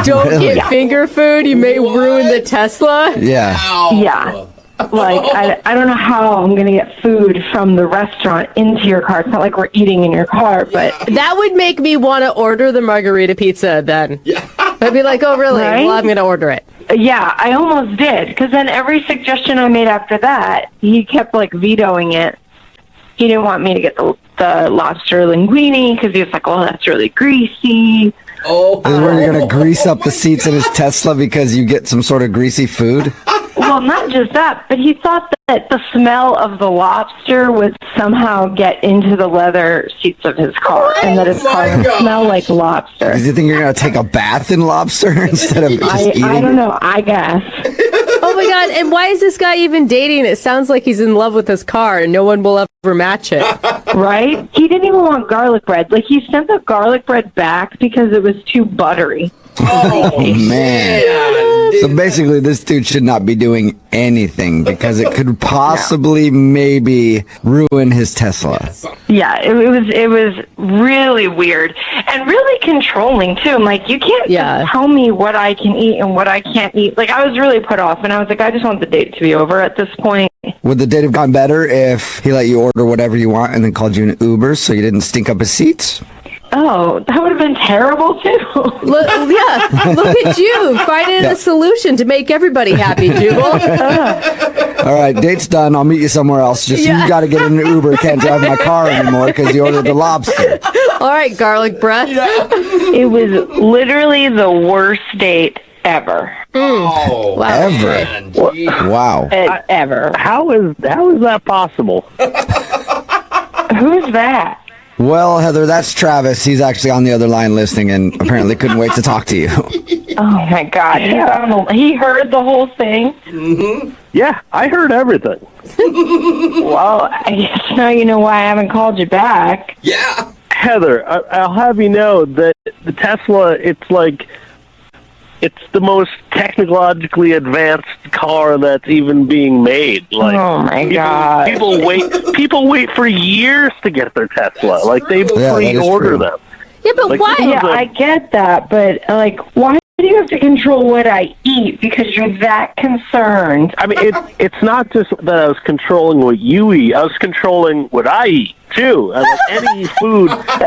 Don't get finger food. You may ruin the Tesla. Yeah. Yeah. Like, I don't know how I'm going to get food from the restaurant into your car. It's not like we're eating in your car, but... That would make me want to order the margarita pizza then. Yeah. I'd be like, oh, really? Right? Well, I'm going to order it. Yeah, I almost did. Because then every suggestion I made after that, he kept, like, vetoing it. he didn't want me to get the lobster linguine because he was like, "Oh, that's really greasy." Oh, Is where you're gonna grease up the seats in his Tesla because you get some sort of greasy food? Well, not just that, but he thought that the smell of the lobster would somehow get into the leather seats of his car, and that his car would smell like lobster. Does he think you're gonna take a bath in lobster instead of just eating? I don't know. I guess. Oh my God! And why is this guy even dating? It sounds like he's in love with his car, and no one will ever match it. Right? He didn't even want garlic bread. Like, he sent the garlic bread back because it was too buttery. Oh, man. So basically, this dude should not be doing anything because it could possibly maybe ruin his Tesla. Yeah, it was really weird and really controlling too. I'm like, you can't just tell me what I can eat and what I can't eat. Like, I was really put off, and I was like, I just want the date to be over at this point. Would the date have gone better if he let you order whatever you want and then called you an Uber so you didn't stink up his seats? Oh, that would have been terrible too. Look at you finding a solution to make everybody happy, Jubal. All right, date's done. I'll meet you somewhere else. Just you got to get in an Uber. Can't drive my car anymore because you ordered the lobster. All right, garlic bread. It was literally the worst date ever. Oh, wow. Ever? Wow. Ever. How is that possible? Who's that? Well, Heather, that's Travis. He's actually on the other line listening and apparently couldn't wait to talk to you. Oh, my God. He heard the whole thing? Mm-hmm. Yeah, I heard everything. Well, I guess now you know why I haven't called you back. Yeah. Heather, I'll have you know that the Tesla, it's the most technologically advanced car that's even being made. Like, oh my God! People wait for years to get their Tesla. Like, they pre-order them. Yeah, but like, why? Yeah, I get that, but like, why do you have to control what I eat because you're that concerned? I mean, it's not just that I was controlling what you eat. I was controlling what I eat too. I like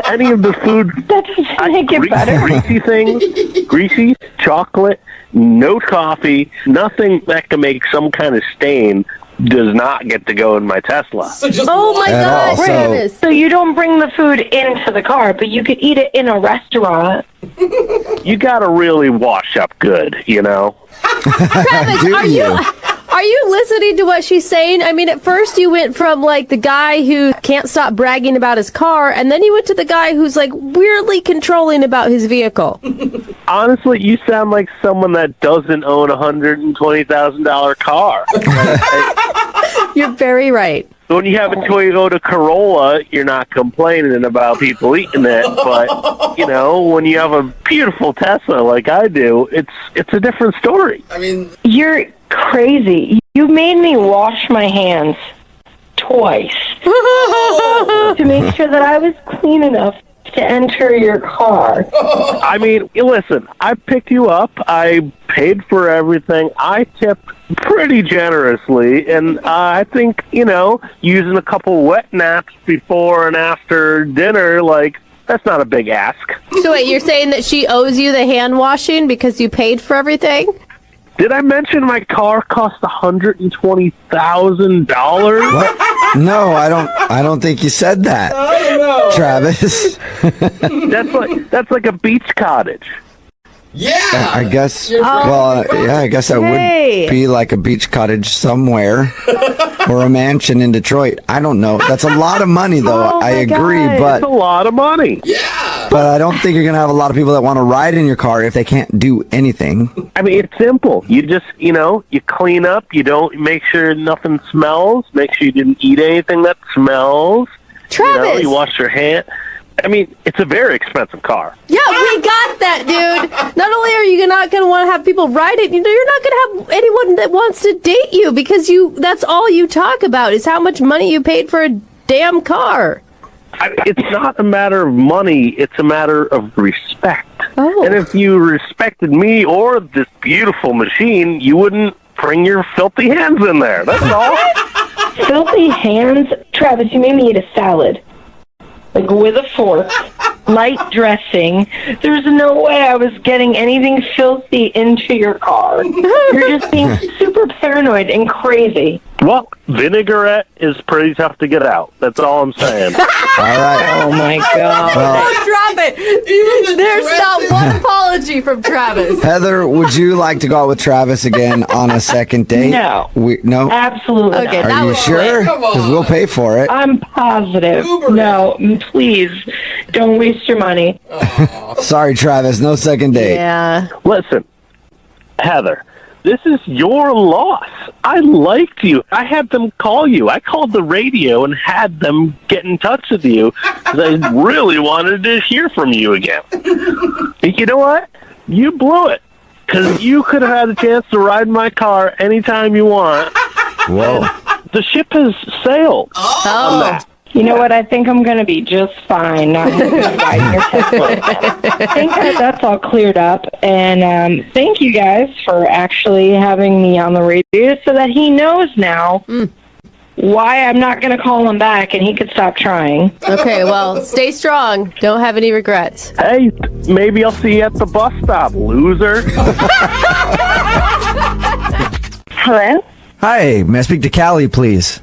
any of the food. That doesn't make it better. Greasy things, greasy chocolate, no coffee, nothing that can make some kind of stain does not get to go in my Tesla. Oh my God, Travis! So you don't bring the food into the car, but you could eat it in a restaurant. You got to really wash up good, you know. Travis, are you listening to what she's saying? I mean, at first you went from like the guy who can't stop bragging about his car, and then you went to the guy who's like weirdly controlling about his vehicle. Honestly, you sound like someone that doesn't own a $120,000 car. You're very right. When you have a Toyota Corolla, you're not complaining about people eating it. But, you know, when you have a beautiful Tesla like I do, it's a different story. I mean, you're crazy. You made me wash my hands twice to make sure that I was clean enough to enter your car. I mean, listen, I picked you up. I paid for everything. I tipped pretty generously. And I think, you know, using a couple wet naps before and after dinner, like, that's not a big ask. So wait, you're saying that she owes you the hand washing because you paid for everything? Did I mention my car cost $120,000? What? No, I don't think you said that. I don't know. Travis. That's like a beach cottage. Yeah. I guess. I guess that would be like a beach cottage somewhere, or a mansion in Detroit. I don't know. That's a lot of money, though. I agree, but it's a lot of money. Yeah. But I don't think you're gonna have a lot of people that want to ride in your car if they can't do anything. I mean, it's simple. You just, you know, you clean up. You don't make sure nothing smells. Make sure you didn't eat anything that smells. Travis, you know, you wash your hand. I mean, it's a very expensive car. Yeah, we got that, dude. Not only are you not going to want to have people ride it, you know, you're not going to have anyone that wants to date you because that's all you talk about is how much money you paid for a damn car. It's not a matter of money. It's a matter of respect. Oh. And if you respected me or this beautiful machine, you wouldn't bring your filthy hands in there. That's all. Filthy hands? Travis, you made me eat a salad. Like, with a fork, light dressing. There's no way I was getting anything filthy into your car. You're just being super paranoid and crazy. Well, vinaigrette is pretty tough to get out. That's all I'm saying. All right. Oh my God. Drop it. There's not one apology from Travis. Heather, would you like to go out with Travis again on a second date? No. No? Absolutely Okay, not. that Are you was sure? Because we'll pay for it. I'm positive. No, please don't waste your money. Sorry, Travis. No second date. Yeah. Listen, Heather, this is your loss. I liked you. I had them call you. I called the radio and had them get in touch with you because I really wanted to hear from you again. You know what? You blew it because you could have had a chance to ride my car anytime you want. Whoa. The ship has sailed. Oh. You know what? I think I'm going to be just fine. Not having to ride your Tesla again. I think that's all cleared up. And thank you guys for actually having me on the radio so that he knows now why I'm not going to call him back and he could stop trying. Okay, well, stay strong. Don't have any regrets. Hey, maybe I'll see you at the bus stop, loser. Hello? Hi. May I speak to Callie, please?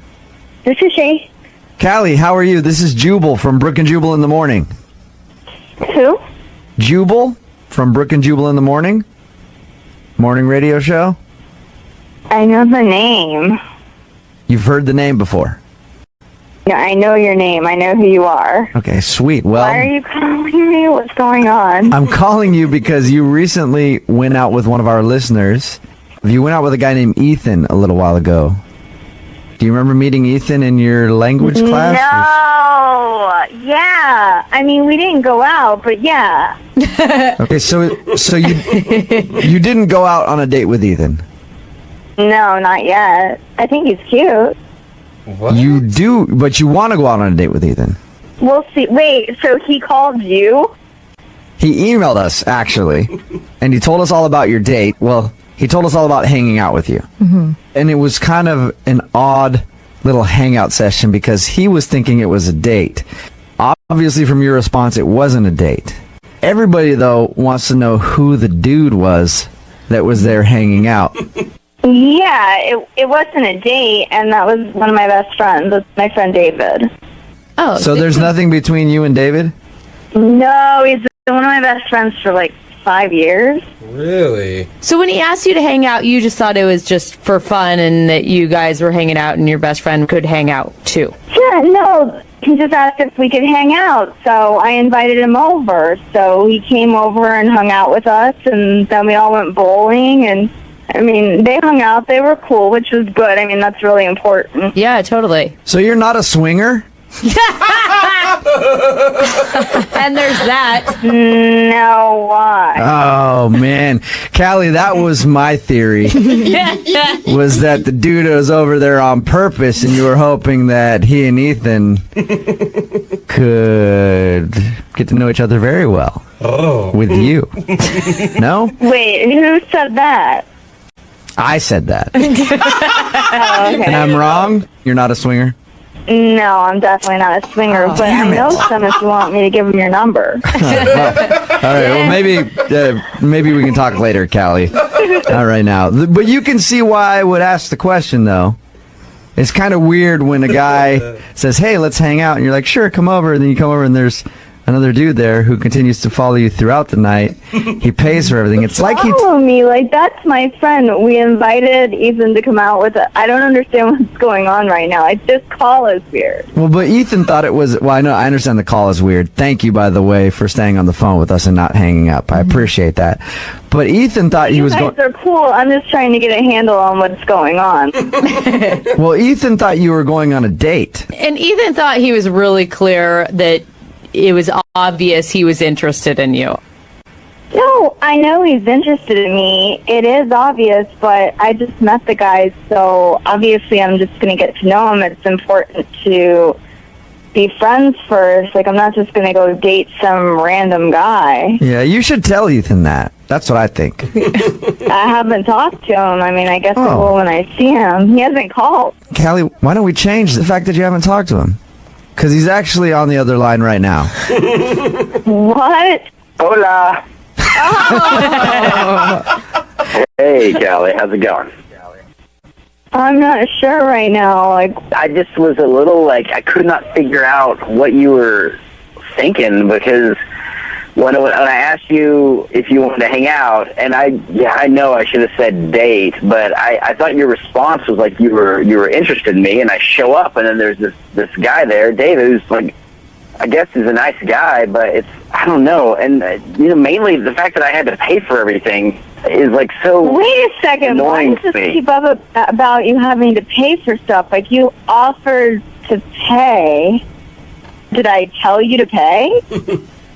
This is Shay. Callie, how are you? This is Jubal from Brooke and Jubal in the Morning. Who? Jubal from Brooke and Jubal in the Morning? Morning radio show? I know the name. You've heard the name before. Yeah, I know your name. I know who you are. Okay, sweet. Well, Why are you calling me? What's going on? I'm calling you because you recently went out with one of our listeners. You went out with a guy named Ethan a little while ago. Do you remember meeting Ethan in your language class? No. Yeah. I mean, we didn't go out, but yeah. Okay, so you didn't go out on a date with Ethan. No, not yet. I think he's cute. What? You do, but you want to go out on a date with Ethan. We'll see. Wait, so he called you? He emailed us, actually, and he told us all about your date. Well, he told us all about hanging out with you. Mm-hmm. And it was kind of an odd little hangout session because he was thinking it was a date. Obviously, from your response, it wasn't a date. Everybody, though, wants to know who the dude was that was there hanging out. Yeah, it wasn't a date, and that was one of my best friends. That's my friend David. Oh. So there's nothing between you and David? No, he's one of my best friends for like 5 years. Really? So when he asked you to hang out, you just thought it was just for fun and that you guys were hanging out and your best friend could hang out too? Yeah, no, he just asked if we could hang out, so I invited him over. So he came over and hung out with us, and then we all went bowling, and I mean, they hung out, they were cool, which was good. I mean, that's really important. Yeah, totally. So you're not a swinger? And there's that. No, why? Oh, man. Callie, that was my theory. Was that the dude was over there on purpose and you were hoping that he and Ethan could get to know each other very well. Oh. With you. No? Wait, who said that? I said that. Oh, okay. And I'm wrong? You're not a swinger? No, I'm definitely not a swinger, but I know some if you want me to give him your number. All right, well, maybe we can talk later, Callie. Not right now. But you can see why I would ask the question, though. It's kind of weird when a guy says, hey, let's hang out, and you're like, sure, come over, and then you come over, and there's another dude there who continues to follow you throughout the night. He pays for everything. It's like follow me, like that's my friend. We invited Ethan to come out with it. I don't understand what's going on right now. This call is weird. Well, but Ethan thought it was. Well, I understand the call is weird. Thank you, by the way, for staying on the phone with us and not hanging up. I appreciate that. But Ethan thought he was going. You guys are cool. I'm just trying to get a handle on what's going on. Well, Ethan thought you were going on a date. And Ethan thought he was really clear that it was obvious he was interested in you. No, I know he's interested in me. It is obvious, but I just met the guy, so obviously I'm just going to get to know him. It's important to be friends first. Like, I'm not just going to go date some random guy. Yeah, you should tell Ethan that. That's what I think. I haven't talked to him. I mean, I guess I will when I see him. He hasn't called. Callie, why don't we change the fact that you haven't talked to him? Because he's actually on the other line right now. What? Hola. Hey, Callie, how's it going? I'm not sure right now. Like, I just was a little like I could not figure out what you were thinking because when I asked you if you wanted to hang out, and I know I should have said date, but I thought your response was like you were interested in me, and I show up, and then there's this guy there, David, who's like, I guess he's a nice guy, but I don't know, and mainly the fact that I had to pay for everything is like so. Wait a second. Why annoying does this to me. keep up about you having to pay for stuff? Like, you offered to pay. Did I tell you to pay?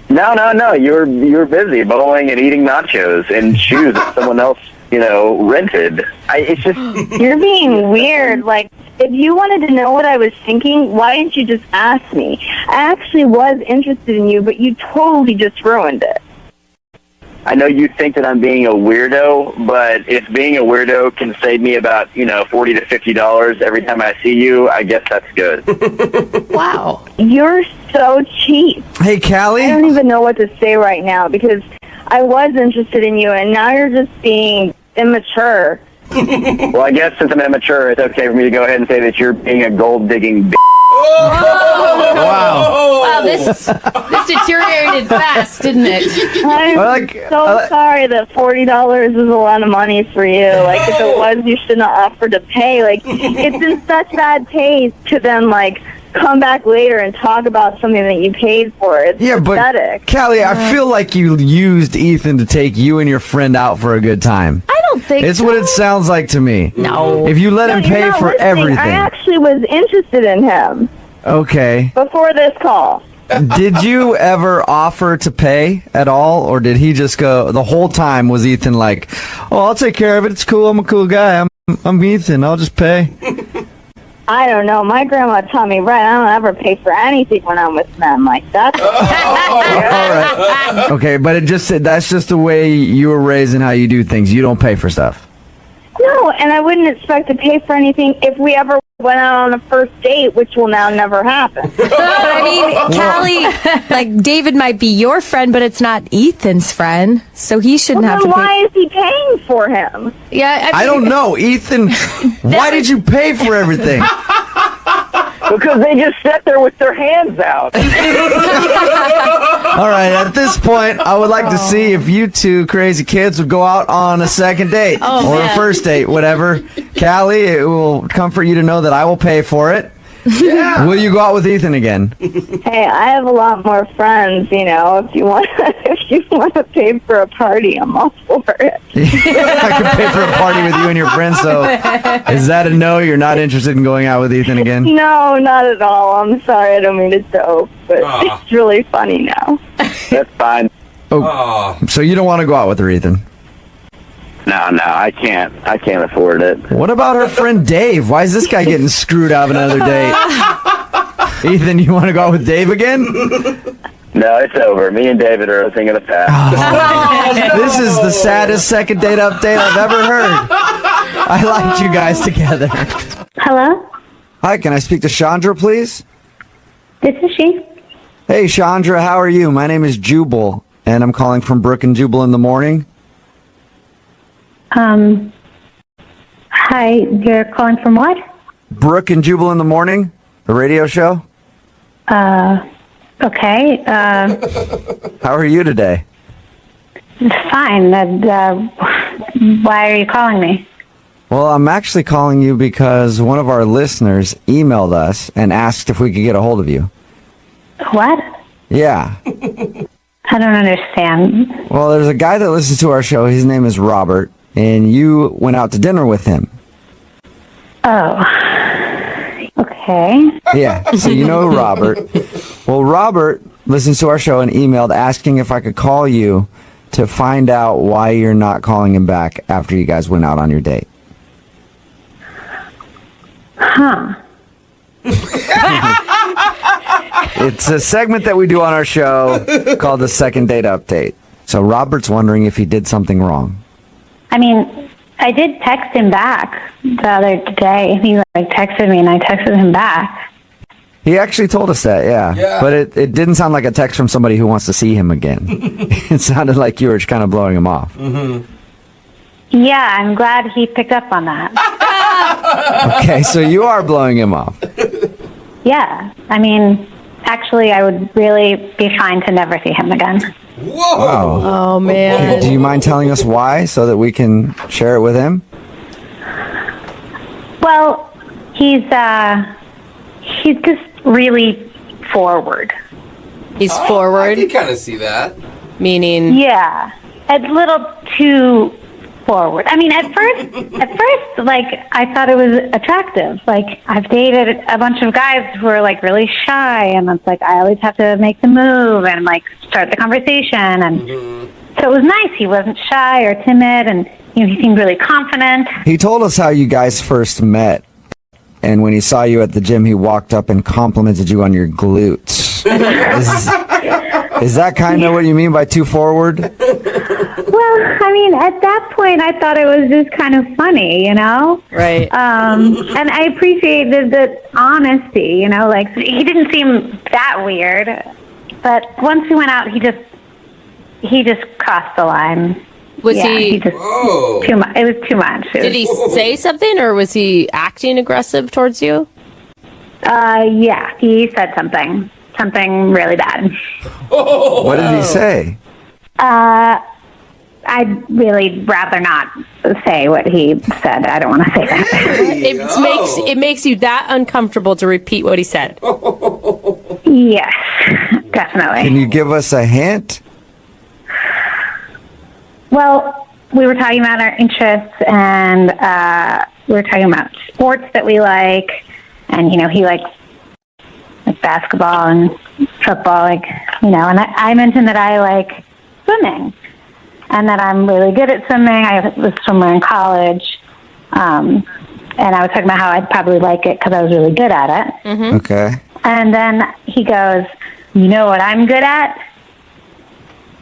No. You were busy bowling and eating nachos and shoes that someone else, rented. It's just You're being weird. Like, if you wanted to know what I was thinking, why didn't you just ask me? I actually was interested in you, but you totally just ruined it. I know you think that I'm being a weirdo, but if being a weirdo can save me about, $40 to $50 every time I see you, I guess that's good. Wow. You're so cheap. Hey, Callie? I don't even know what to say right now because I was interested in you, and now you're just being immature. Well, I guess since I'm immature, it's okay for me to go ahead and say that you're being a gold-digging Wow, this deteriorated fast, didn't it? I'm so sorry that $40 is a lot of money for you. Like, if it was, you shouldn't have offered to pay. Like, it's in such bad taste to then, like, come back later and talk about something that you paid for. It's pathetic. But Callie, I feel like you used Ethan to take you and your friend out for a good time. I don't think It's so. what it sounds like to me. No. If you let him No, you're pay not for listening. everything. I actually was interested in him Okay. before this call. Did you ever offer to pay at all, or did he just go the whole time? Was Ethan like, "Oh, I'll take care of it. It's cool. I'm a cool guy. I'm Ethan. I'll just pay." I don't know. My grandma taught me right. I don't ever pay for anything when I'm with men. Like, that's... All right. Okay, but that's just the way you were raised and how you do things. You don't pay for stuff. No, and I wouldn't expect to pay for anything if we ever went out on a first date, which will now never happen. But I mean, Callie, like, David might be your friend, but it's not Ethan's friend, so he shouldn't have to Then pay. why is he paying for him? Yeah, I don't know, Ethan. Why did you pay for everything? because they just sat there with their hands out. All right, at this point, I would like to see if you two crazy kids would go out on a second date or a first date, whatever. Callie, it will comfort you to know that I will pay for it. Yeah. Will you go out with Ethan again? Hey, I have a lot more friends. You know, if you want to pay for a party, I'm all for it. I could pay for a party with you and your friends. So, is that a no? You're not interested in going out with Ethan again? No, not at all. I'm sorry, I don't mean to joke, but it's really funny now. That's fine. Oh, so you don't want to go out with her, Ethan? No, I can't. I can't afford it. What about her friend Dave? Why is this guy getting screwed out of another date? Ethan, you want to go out with Dave again? No, it's over. Me and David are a thing of the past. This is the saddest second date update I've ever heard. I liked you guys together. Hello? Hi, can I speak to Chandra, please? This is she. Hey, Chandra, how are you? My name is Jubal, and I'm calling from Brooke and Jubal in the morning. Hi, you're calling from what? Brooke and Jubal in the morning, the radio show. Okay, How are you today? fine. Why are you calling me? Well, I'm actually calling you because one of our listeners emailed us and asked if we could get a hold of you. What? Yeah. I don't understand. Well, there's a guy that listens to our show. His name is Robert, and you went out to dinner with him. Oh. Okay. Yeah, so you know Robert. Well, Robert listens to our show and emailed asking if I could call you to find out why you're not calling him back after you guys went out on your date. Huh. It's a segment that we do on our show called the Second Date Update. So Robert's wondering if he did something wrong. I mean, I did text him back the other day. He texted me and I texted him back. He actually told us that, yeah. But it didn't sound like a text from somebody who wants to see him again. It sounded like you were just kind of blowing him off. Yeah, I'm glad he picked up on that. Okay, so you are blowing him off. Yeah. I mean, actually, I would really be fine to never see him again. Wow. Oh, man. Do you mind telling us why so that we can share it with him? Well, he's just really forward. He's forward? I can kind of see that. Meaning? Yeah. A little too forward. I mean, at first, like, I thought it was attractive. Like, I've dated a bunch of guys who are, like, really shy, and it's like, I always have to make the move and, like, start the conversation. And so it was nice. He wasn't shy or timid, and, you know, he seemed really confident. He told us how you guys first met. And when he saw you at the gym, he walked up and complimented you on your glutes. Is that kind of what you mean by too forward? Well, I mean, at that point, I thought it was just kind of funny, you know? Right. And I appreciated the honesty, you know? Like, he didn't seem that weird. But once we went out, he just crossed the line. Was he just too much? It was too much. Did he say something, or was he acting aggressive towards you? Yeah, he said something really bad. What did he say? I'd really rather not say what he said. I don't want to say that. It makes you that uncomfortable to repeat what he said. Yes, definitely. Can you give us a hint? Well, we were talking about our interests, and we were talking about sports that we like, and, you know, he likes like basketball and football, like, you know, and I mentioned that I like swimming, and that I'm really good at swimming. I was a swimmer in college, and I was talking about how I'd probably like it because I was really good at it. Mm-hmm. Okay. And then he goes, you know what I'm good at?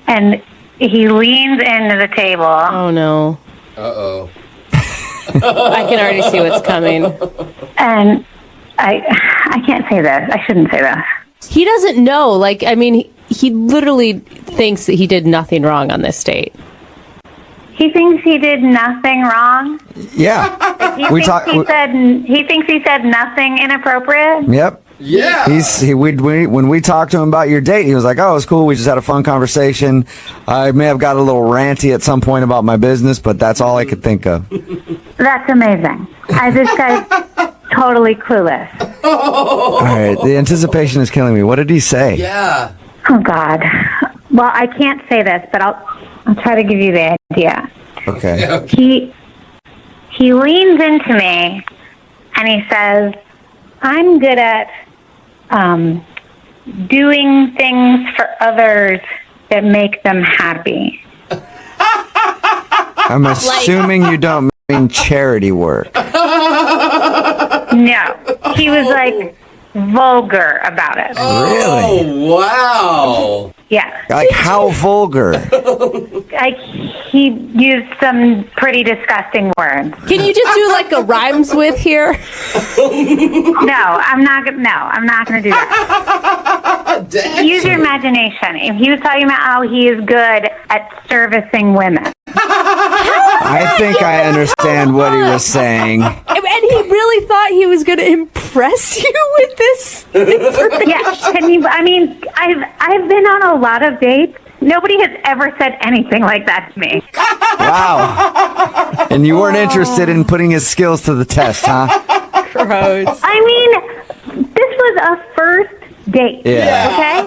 And he leans into the table. Oh, no. Uh-oh. I can already see what's coming. And I can't say this. I shouldn't say this. He doesn't know. Like, I mean, he literally thinks that he did nothing wrong on this date. He thinks he did nothing wrong? Yeah. He thinks he said nothing inappropriate? Yep. Yeah. When we talked to him about your date, he was like, "Oh, it was cool. We just had a fun conversation. I may have got a little ranty at some point about my business, but that's all I could think of." That's amazing. This guy's totally clueless. All right, the anticipation is killing me. What did he say? Yeah. Oh God. Well, I can't say this, but I'll try to give you the idea. Okay. He leans into me and he says, "I'm good at doing things for others that make them happy." I'm assuming you don't mean charity work. No, he was like vulgar about it. Really? Oh, wow. Yeah. Like how vulgar? Like he used some pretty disgusting words. Can you just do like a rhymes with here? No, I'm not going to do that. Use your imagination. If he was talking about how he is good at servicing women. I think I understand what he was saying. And he really thought he was going to impress you with this information. Yeah, I mean, I've been on a lot of dates. Nobody has ever said anything like that to me. Wow. And you weren't interested in putting his skills to the test, huh? Gross. I mean, this was a first date. Yeah. Okay?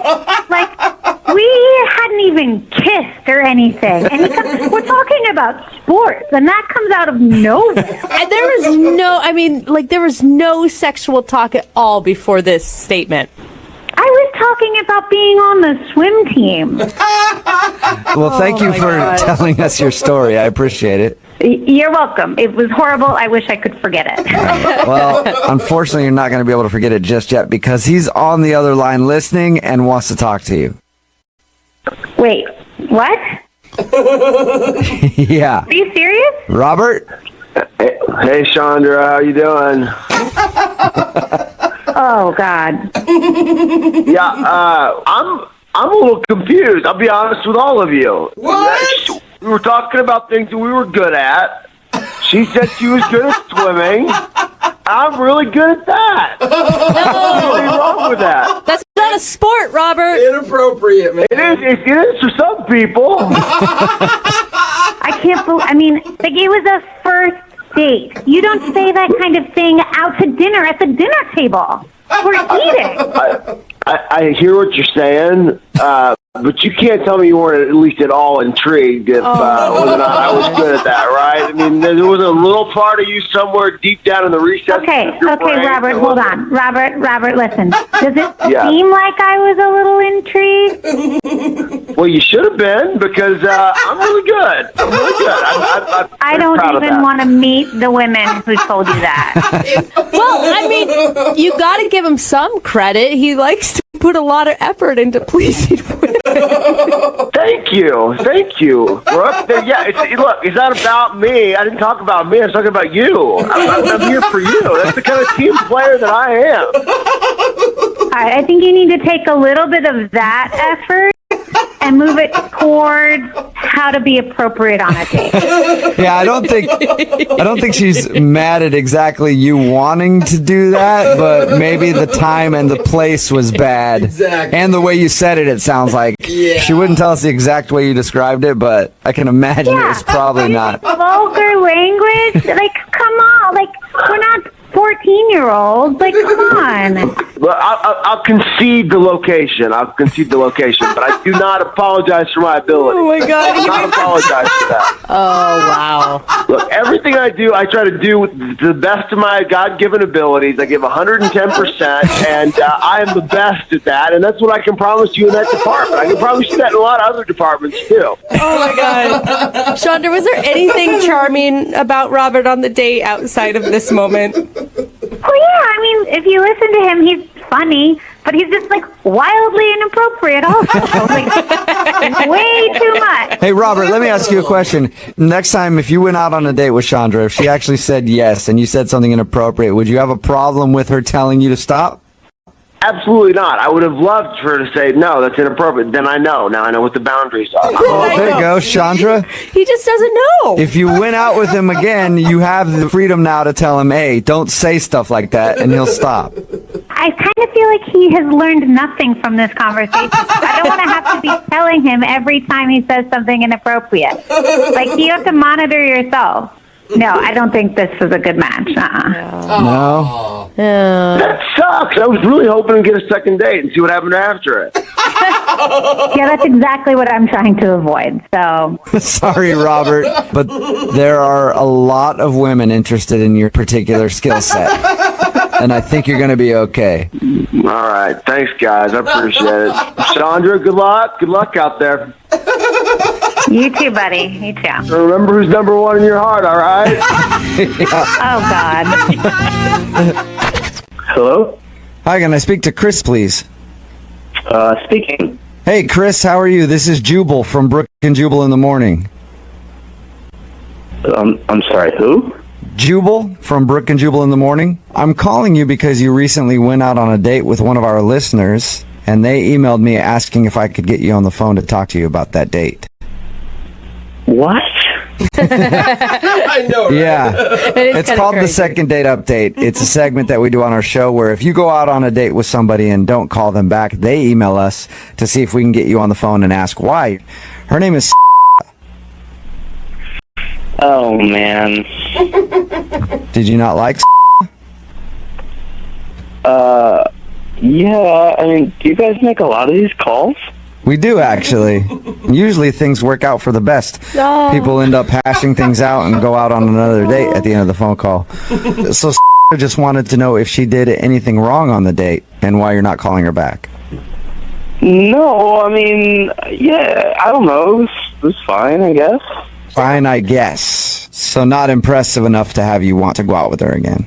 Like, we hadn't even kissed or anything. And we're talking about sports, and that comes out of nowhere. And there was no sexual talk at all before this statement. I was talking about being on the swim team. Well, thank you for telling us your story. I appreciate it. You're welcome. It was horrible. I wish I could forget it. Well, unfortunately, you're not going to be able to forget it just yet because he's on the other line listening and wants to talk to you. Wait, what? Yeah. Are you serious? Robert? Hey, Chandra, how you doing? Oh, God. Yeah, I'm a little confused. I'll be honest with all of you. What? We were talking about things that we were good at. She said she was good at swimming. I'm really good at that. Nothing wrong with that. That's not a sport, Robert. Inappropriate, man. It is for some people. I can't believe. I mean, like it was a first date. You don't say that kind of thing out to dinner at the dinner table. We're eating. I hear what you're saying, but you can't tell me you weren't at least at all intrigued if whether or not I was good at that, right? I mean, there was a little part of you somewhere deep down in the recesses. Okay, of your brain. Robert, hold on. Robert, listen. Does it Yeah. seem like I was a little intrigued? Well, you should have been, because I'm really good. I'm really good. I don't even want to meet the women who told you that. Well, I mean, you got to give him some credit. He likes to put a lot of effort into pleasing women. Thank you, Brooke. Yeah, look, it's not about me. I didn't talk about me. I was talking about you. I'm here for you. That's the kind of team player that I am. I think you need to take a little bit of that effort and move it towards how to be appropriate on a date. Yeah, I don't think she's mad at exactly you wanting to do that, but maybe the time and the place was bad. Exactly. And the way you said it sounds like she wouldn't tell us the exact way you described it, but I can imagine it was probably not. Vulgar language? Like, come on. Like, we're not 14-year-olds. Like, come on. Well, I'll concede the location. But I do not apologize for my ability. Oh, my God. I do not apologize for that. Oh, wow. Look, everything I do, I try to do to the best of my God-given abilities. I give 110%, and I am the best at that, and that's what I can promise you in that department. I can promise you that in a lot of other departments, too. Oh, my God. Chandra, was there anything charming about Robert on the date outside of this moment? Well, yeah, I mean, if you listen to him, he's funny, but he's just, like, wildly inappropriate also. Like, way too much. Hey, Robert, let me ask you a question. Next time, if you went out on a date with Chandra, if she actually said yes and you said something inappropriate, would you have a problem with her telling you to stop? Absolutely not. I would have loved for her to say, no, that's inappropriate. Then I know. Now I know what the boundaries are. Well, there you go, Chandra. He just doesn't know. If you went out with him again, you have the freedom now to tell him, hey, don't say stuff like that, and he'll stop. I kind of feel like he has learned nothing from this conversation. I don't want to have to be telling him every time he says something inappropriate. Like, you have to monitor yourself. No, I don't think this is a good match. No? That sucks. I was really hoping to get a second date and see what happened after it. Yeah, that's exactly what I'm trying to avoid. So Sorry, Robert, but there are a lot of women interested in your particular skill set. And I think you're going to be okay. All right. Thanks, guys. I appreciate it. Chandra, good luck. Good luck out there. You too, buddy. You too. Remember who's number one in your heart, all right? Oh, God. Hello? Hi, can I speak to Chris, please? Speaking. Hey, Chris, how are you? This is Jubal from Brooke and Jubal in the Morning. I'm sorry, who? Jubal from Brooke and Jubal in the Morning. I'm calling you because you recently went out on a date with one of our listeners, and they emailed me asking if I could get you on the phone to talk to you about that date. What? I know, right? Yeah. It's called crazy. the Second Date Update. It's a segment that we do on our show where if you go out on a date with somebody and don't call them back, they email us to see if we can get you on the phone and ask why. Her name is Oh, man. Did you not like Yeah, I mean, do you guys make a lot of these calls? We do, actually. Usually things work out for the best. Oh. People end up hashing things out and go out on another date at the end of the phone call. So just wanted to know if she did anything wrong on the date and why you're not calling her back. No, I mean, yeah, I don't know. It was fine, I guess. Fine, I guess. So not impressive enough to have you want to go out with her again.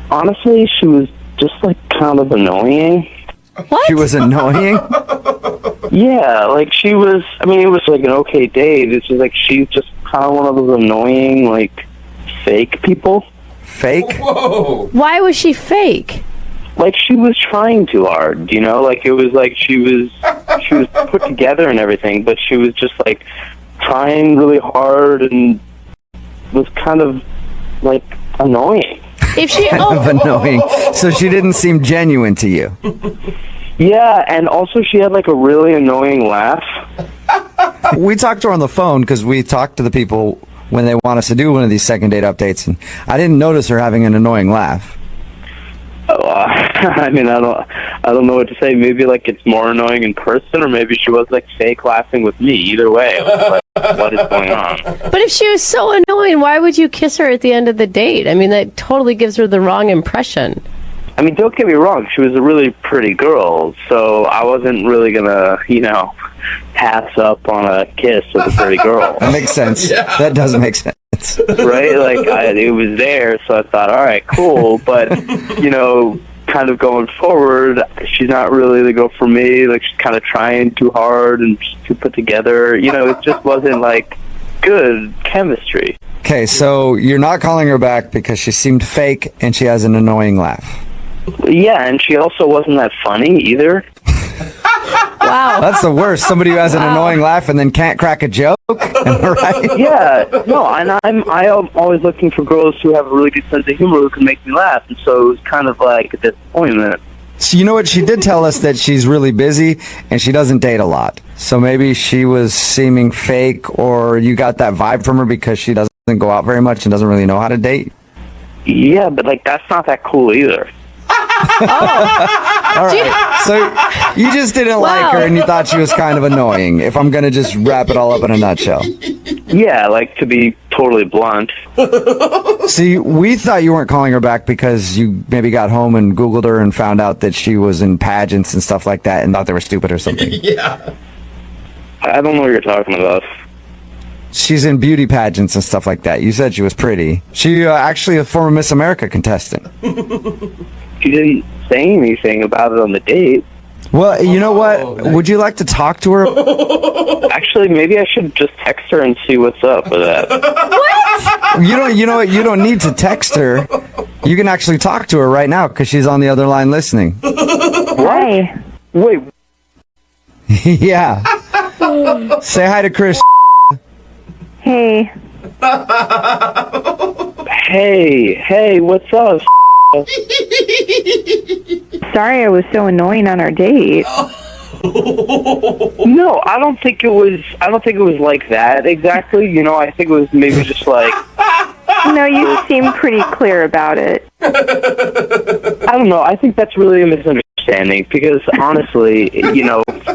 Honestly, she was just, like, kind of annoying. What? She was annoying? Yeah, like, she was, I mean, it was, like, an okay date. It's just, like, she's just kind of one of those annoying, like, fake people. Fake? Whoa. Why was she fake? Like, she was trying too hard, you know? Like, it was like she was put together and everything, but she was just, like, trying really hard and was kind of, like, annoying. If she kind of annoying. So she didn't seem genuine to you. Yeah, and also she had like a really annoying laugh. We talked to her on the phone because we talked to the people when they want us to do one of these second date updates, and I didn't notice her having an annoying laugh. I mean, I don't know what to say. Maybe like it's more annoying in person, or maybe she was like fake laughing with me. Either way, I was like, what is going on? But if she was so annoying, why would you kiss her at the end of the date? I mean, that totally gives her the wrong impression. I mean, don't get me wrong. She was a really pretty girl, so I wasn't really gonna, pass up on a kiss with a pretty girl. That makes sense. Yeah. That does make sense. Right? Like, it was there, so I thought, all right, cool. But, kind of going forward, she's not really the girl for me. Like, she's kind of trying too hard and too put together. It just wasn't, like, good chemistry. Okay, so you're not calling her back because she seemed fake and she has an annoying laugh. Yeah, and she also wasn't that funny either. Wow. That's the worst. Somebody who has an annoying laugh and then can't crack a joke. Am I right? Yeah. No, and I'm always looking for girls who have a really good sense of humor who can make me laugh, and so it was kind of like a disappointment. So you know what? She did tell us that she's really busy and she doesn't date a lot. So maybe she was seeming fake, or you got that vibe from her because she doesn't go out very much and doesn't really know how to date. Yeah, but like that's not that cool either. All right. So you just didn't like her and you thought she was kind of annoying, if I'm going to just wrap it all up in a nutshell. Yeah, like to be totally blunt. See, we thought you weren't calling her back because you maybe got home and Googled her and found out that she was in pageants and stuff like that and thought they were stupid or something. Yeah. I don't know what you're talking about. She's in beauty pageants and stuff like that. You said she was pretty. She actually a former Miss America contestant. She didn't say anything about it on the date. Well, you know what? Would you like to talk to her? Actually, maybe I should just text her and see what's up with that. What? You know what? You don't need to text her. You can actually talk to her right now because she's on the other line listening. Hi. Wait. Yeah. Say hi to Chris. Hey. Hey, what's up? Sorry I was so annoying on our date. No, I don't think it was like that exactly. I think it was maybe just like No, you seem pretty clear about it. I don't know. I think that's really a misunderstanding because honestly,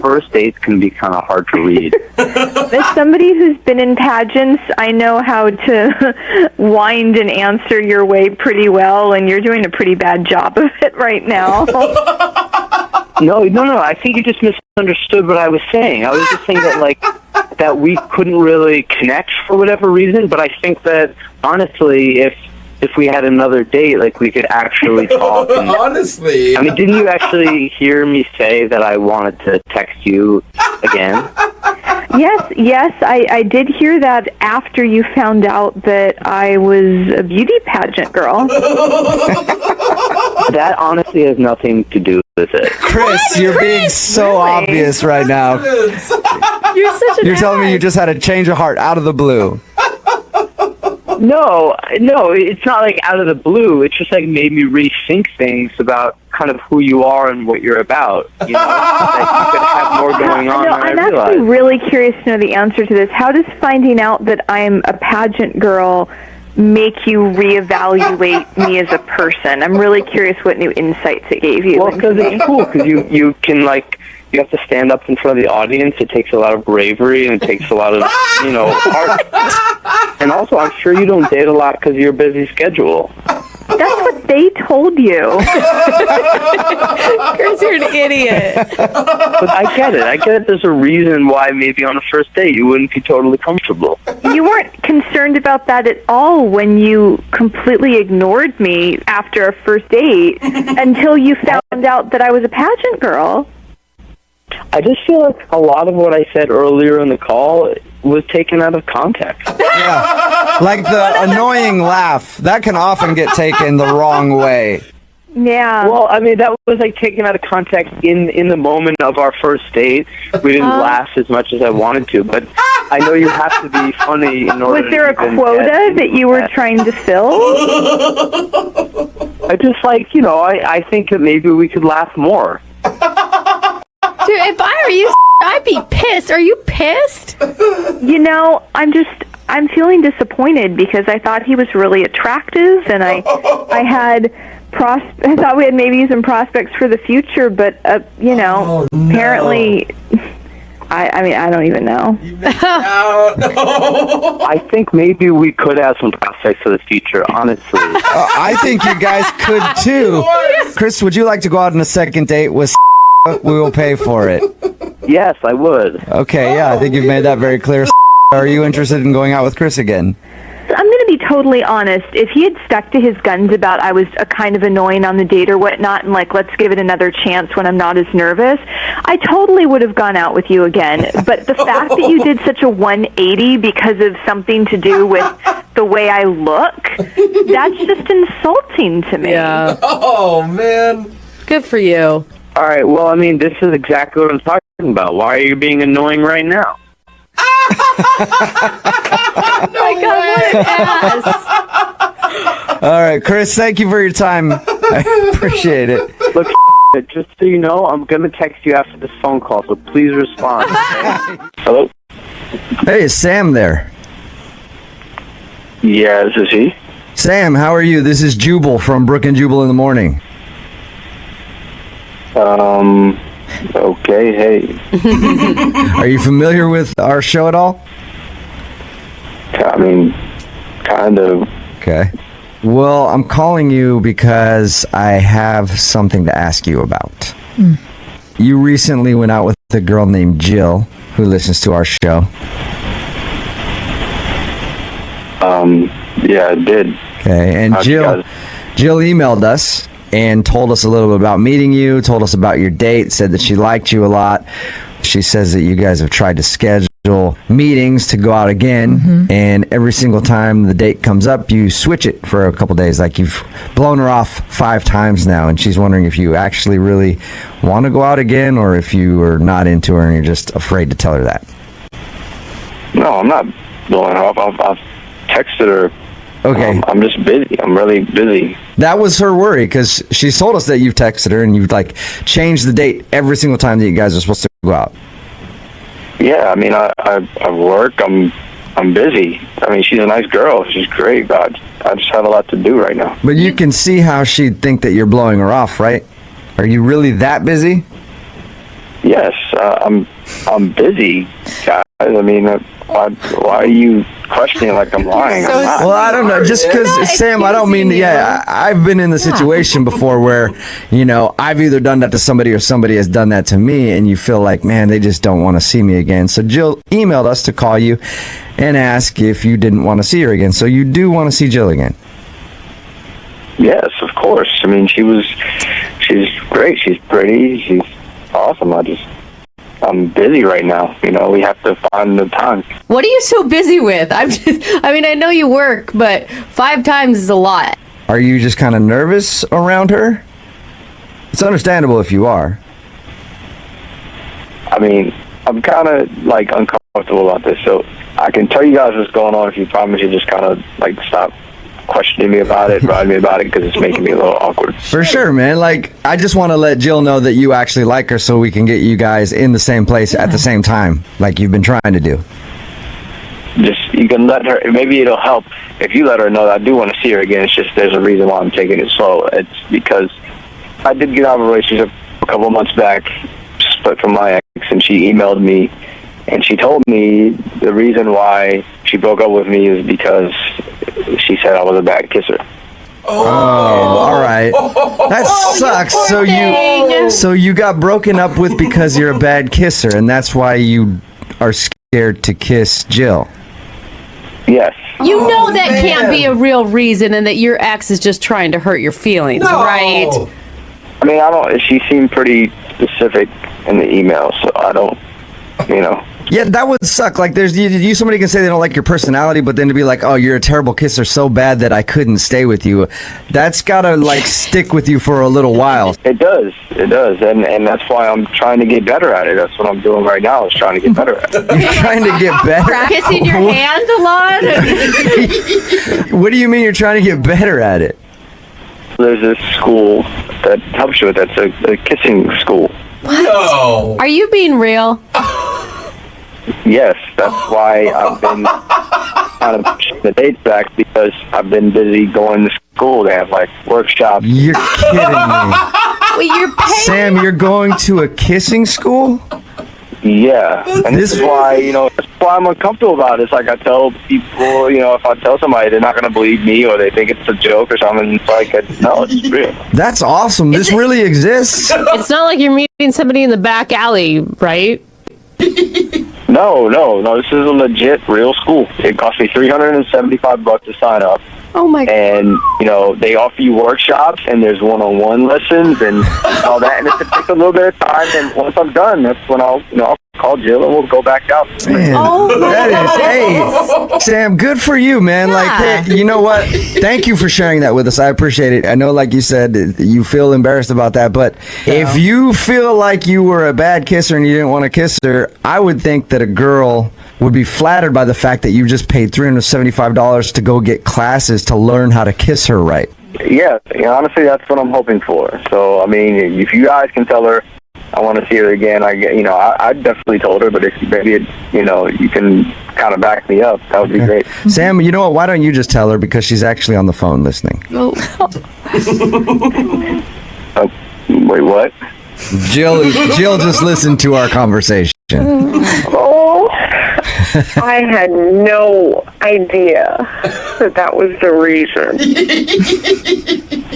first dates can be kind of hard to read. As somebody who's been in pageants, I know how to wind and answer your way pretty well, and you're doing a pretty bad job of it right now. No. I think you just misunderstood what I was saying. I was just saying that we couldn't really connect for whatever reason, but I think that honestly, if we had another date, like we could actually talk. And, honestly. I mean, didn't you actually hear me say that I wanted to text you again? Yes, I did hear that after you found out that I was a beauty pageant girl. That honestly has nothing to do with it. Chris, you're being so obvious right now. You're telling me you just had a change of heart out of the blue. No, it's not like out of the blue. It's just like made me rethink things about kind of who you are and what you're about. Like you could have more going on than I realized. I'm actually really curious to know the answer to this. How does finding out that I'm a pageant girl make you reevaluate me as a person? I'm really curious what new insights it gave you. Well, because it's cool, because you can you have to stand up in front of the audience. It takes a lot of bravery and it takes a lot of, heart. And also, I'm sure you don't date a lot because of your busy schedule. That's what they told you. Chris, you're an idiot. But I get it. There's a reason why maybe on a first date you wouldn't be totally comfortable. You weren't concerned about that at all when you completely ignored me after a first date until you found out that I was a pageant girl. I just feel like a lot of what I said earlier in the call was taken out of context. Yeah. Like the annoying laugh, that can often get taken the wrong way. Yeah. Well, I mean, that was like taken out of context in the moment of our first date. We didn't laugh as much as I wanted to, but I know you have to be funny in order. Was there a quota that you were trying to fill? I just I think that maybe we could laugh more. Dude, if I were you, I'd be pissed. Are you pissed? I'm feeling disappointed because I thought he was really attractive, and I thought we had maybe some prospects for the future, but apparently, I don't even know. I think maybe we could have some prospects for the future, honestly. I think you guys could too. Chris, would you like to go out on a second date with? We will pay for it. Yes, I would. Okay, yeah, I think you've made that very clear. Are you interested in going out with Chris again? I'm going to be totally honest. If he had stuck to his guns about I was a kind of annoying on the date or whatnot, and let's give it another chance when I'm not as nervous, I totally would have gone out with you again. But the fact that you did such a 180 because of something to do with the way I look, that's just insulting to me. Yeah. Oh, man. Good for you. All right, well, I mean, this is exactly what I'm talking about. Why are you being annoying right now? Oh my God, what an ass. All right, Chris, thank you for your time. I appreciate it. Look, just so you know, I'm going to text you after this phone call, so please respond. Okay? Hello? Hey, is Sam there? Yeah, this is he. Sam, how are you? This is Jubal from Brooke and Jubal in the Morning. Okay, hey. Are you familiar with our show at all? I mean, kind of. Okay. Well, I'm calling you because I have something to ask you about. You recently went out with a girl named Jill, who listens to our show. Yeah, I did. Okay, and Jill emailed us and told us a little bit about meeting you, told us about your date, said that she liked you a lot. She says that you guys have tried to schedule meetings to go out again, and every single time the date comes up, you switch it for a couple days. Like you've blown her off 5 times now, and she's wondering if you actually really want to go out again or if you are not into her and you're just afraid to tell her that. No, I'm not blowing her off. I've texted her. Okay. I'm just busy. I'm really busy. That was her worry, because she told us that you've texted her and you've changed the date every single time that you guys are supposed to go out. Yeah, I mean, I work. I'm busy. I mean, she's a nice girl. She's great, but I just have a lot to do right now. But you can see how she'd think that you're blowing her off, right? Are you really that busy? Yes, I'm busy, guys. I mean, why are you questioning like I'm lying? I'm not. Well, I don't know. Just because, Sam, I don't mean, I've been in the situation before where, I've either done that to somebody or somebody has done that to me, and you feel like, man, they just don't want to see me again. So Jill emailed us to call you and ask if you didn't want to see her again. So you do want to see Jill again? Yes, of course. I mean, she's great. She's pretty. She's awesome. I'm busy right now. We have to find the time. What are you so busy with? I know you work, but 5 times is a lot. Are you just kind of nervous around her? It's understandable if you are. I mean, I'm kind of uncomfortable about this, so I can tell you guys what's going on if you promise you just kind of stop questioning me about it, writing me about it, because it's making me a little awkward. For sure, man. I just want to let Jill know that you actually like her so we can get you guys in the same place at the same time, like you've been trying to do. You can let her, maybe it'll help if you let her know that I do want to see her again. It's just there's a reason why I'm taking it slow. It's because I did get out of a relationship a couple of months back, split from my ex, and she emailed me, and she told me the reason why she broke up with me is because she said I was a bad kisser. Oh, all right. That sucks. So you got broken up with because you're a bad kisser, and that's why you are scared to kiss Jill. Yes. You know that can't be a real reason, and that your ex is just trying to hurt your feelings, right? I mean, she seemed pretty specific in the email, so I don't, Yeah, that would suck. Like, somebody can say they don't like your personality, but then to be like, oh, you're a terrible kisser so bad that I couldn't stay with you. That's gotta, like, stick with you for a little while. It does. And that's why I'm trying to get better at it. That's what I'm doing right now, is trying to get better at it. You're trying to get better? Kissing your hand a lot? What do you mean you're trying to get better at it? There's this school that helps you with that. It's a kissing school. What? No. Are you being real? Yes, that's why I've been kind of pushing the dates back, because I've been busy going to school. They have, like, workshops. You're kidding me. Wait, you're paying? Sam, you're going to a kissing school? Yeah, and this is why, that's why I'm uncomfortable about it. It's like I tell people, if I tell somebody, they're not going to believe me, or they think it's a joke or something. It's like, no, it's real. That's awesome. This really exists. It's not like you're meeting somebody in the back alley, right? No. This is a legit, real school. It cost me $375 to sign up. Oh my God. And, they offer you workshops, and there's one-on-one lessons and all that. And it takes a little bit of time. And once I'm done, that's when I'll call Jill and we'll go back out. Man, hey, Sam, good for you, man. Yeah. Like, hey, you know what? Thank you for sharing that with us. I appreciate it. I know, like you said, you feel embarrassed about that, but if you feel like you were a bad kisser and you didn't want to kiss her, I would think that a girl would be flattered by the fact that you just paid $375 to go get classes to learn how to kiss her right. Yeah, honestly, that's what I'm hoping for. So, I mean, if you guys can tell her I want to see her again, I definitely told her, but if maybe you can kind of back me up, that would be great. Sam, you know what? Why don't you just tell her, because she's actually on the phone listening. Oh. Wait, what? Jill just listened to our conversation. Oh, I had no idea that was the reason.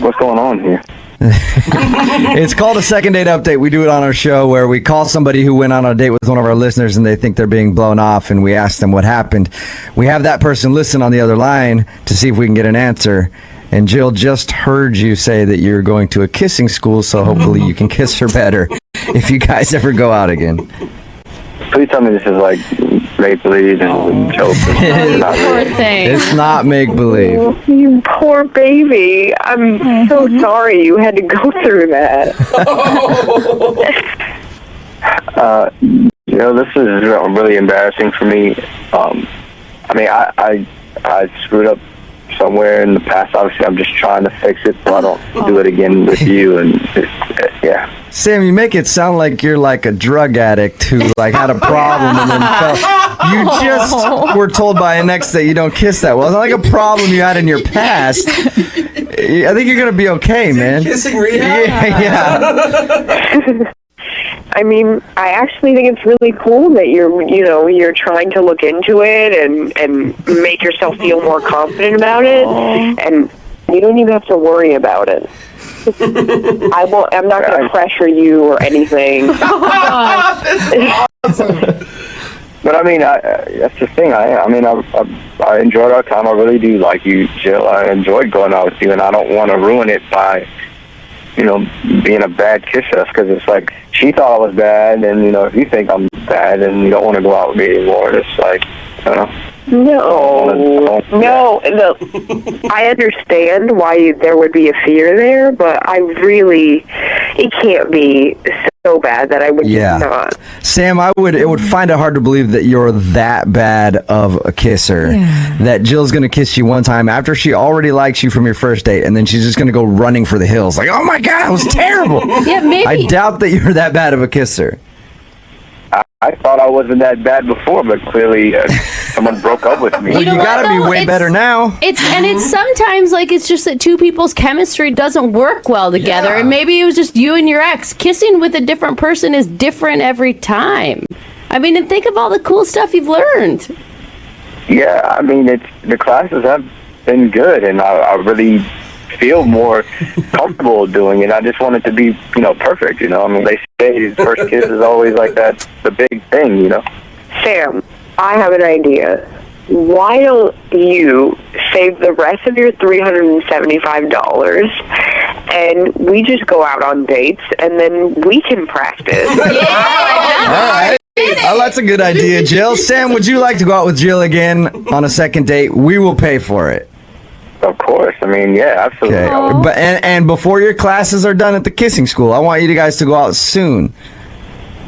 What's going on here? It's called a second date update. We do it on our show where we call somebody who went on a date with one of our listeners and they think they're being blown off, and we ask them what happened. We have that person listen on the other line to see if we can get an answer. And Jill just heard you say that you're going to a kissing school, so hopefully you can kiss her better if you guys ever go out again. Please tell me this is like make-believe and joke. It's not make-believe. Oh, you poor baby. I'm so sorry you had to go through that. This is really embarrassing for me. I screwed up somewhere in the past. Obviously, I'm just trying to fix it so I don't do it again with you. And yeah. Sam, you make it sound like you're like a drug addict who like had a problem and then fell. You just were told by an ex that you don't kiss that well. It's not like a problem you had in your past. I think you're gonna be okay, man. Kissing rehab? Yeah. I mean, I actually think it's really cool that you're trying to look into it and make yourself feel more confident about it, and you don't even have to worry about it. I'm not going to pressure you or anything. But I mean, that's the thing. I enjoyed our time. I really do like you, Jill. I enjoyed going out with you, and I don't want to ruin it by being a bad kisser, because it's like she thought I was bad, and if you think I'm bad and you don't want to go out with me anymore, it's like, No. I understand why there would be a fear there, but it can't be so bad that I would not. Sam, it would find it hard to believe that you're that bad of a kisser, that Jill's going to kiss you one time after she already likes you from your first date, and then she's just going to go running for the hills like, oh my God, it was terrible. Yeah, maybe. I doubt that you're that bad of a kisser. I thought I wasn't that bad before, but clearly someone broke up with me. Well, you got to be way better now. It's sometimes like it's just that two people's chemistry doesn't work well together, and maybe it was just you and your ex. Kissing with a different person is different every time. I mean, and think of all the cool stuff you've learned. Yeah, I mean, the classes have been good, and I really feel more comfortable doing it. I just want it to be, perfect, I mean, they say the first kiss is always like that, the big thing, Sam, I have an idea. Why don't you save the rest of your $375 and we just go out on dates and then we can practice? All right. Oh, that's a good idea, Jill. Sam, would you like to go out with Jill again on a second date? We will pay for it. Of course. I mean, yeah, absolutely. Okay. But and before your classes are done at the kissing school, I want you guys to go out soon.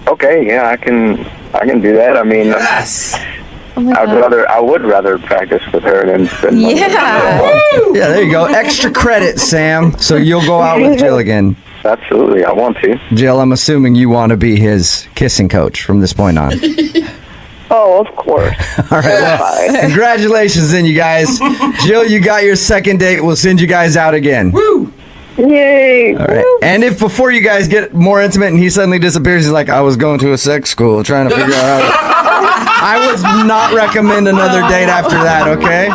Okay, yeah, I can do that. I mean, Oh my God. I would rather practice with her than spend money. Yeah. Yeah, there you go. Extra credit, Sam. So you'll go out with Jill again. Absolutely, I want to. Jill, I'm assuming you want to be his kissing coach from this point on. Oh, of course. All right. Well, congratulations then, you guys. Jill, you got your second date. We'll send you guys out again. Woo! Yay! All right. And if before you guys get more intimate and he suddenly disappears, he's like, I was going to a sex school trying to figure out how to... I would not recommend another date after that, okay?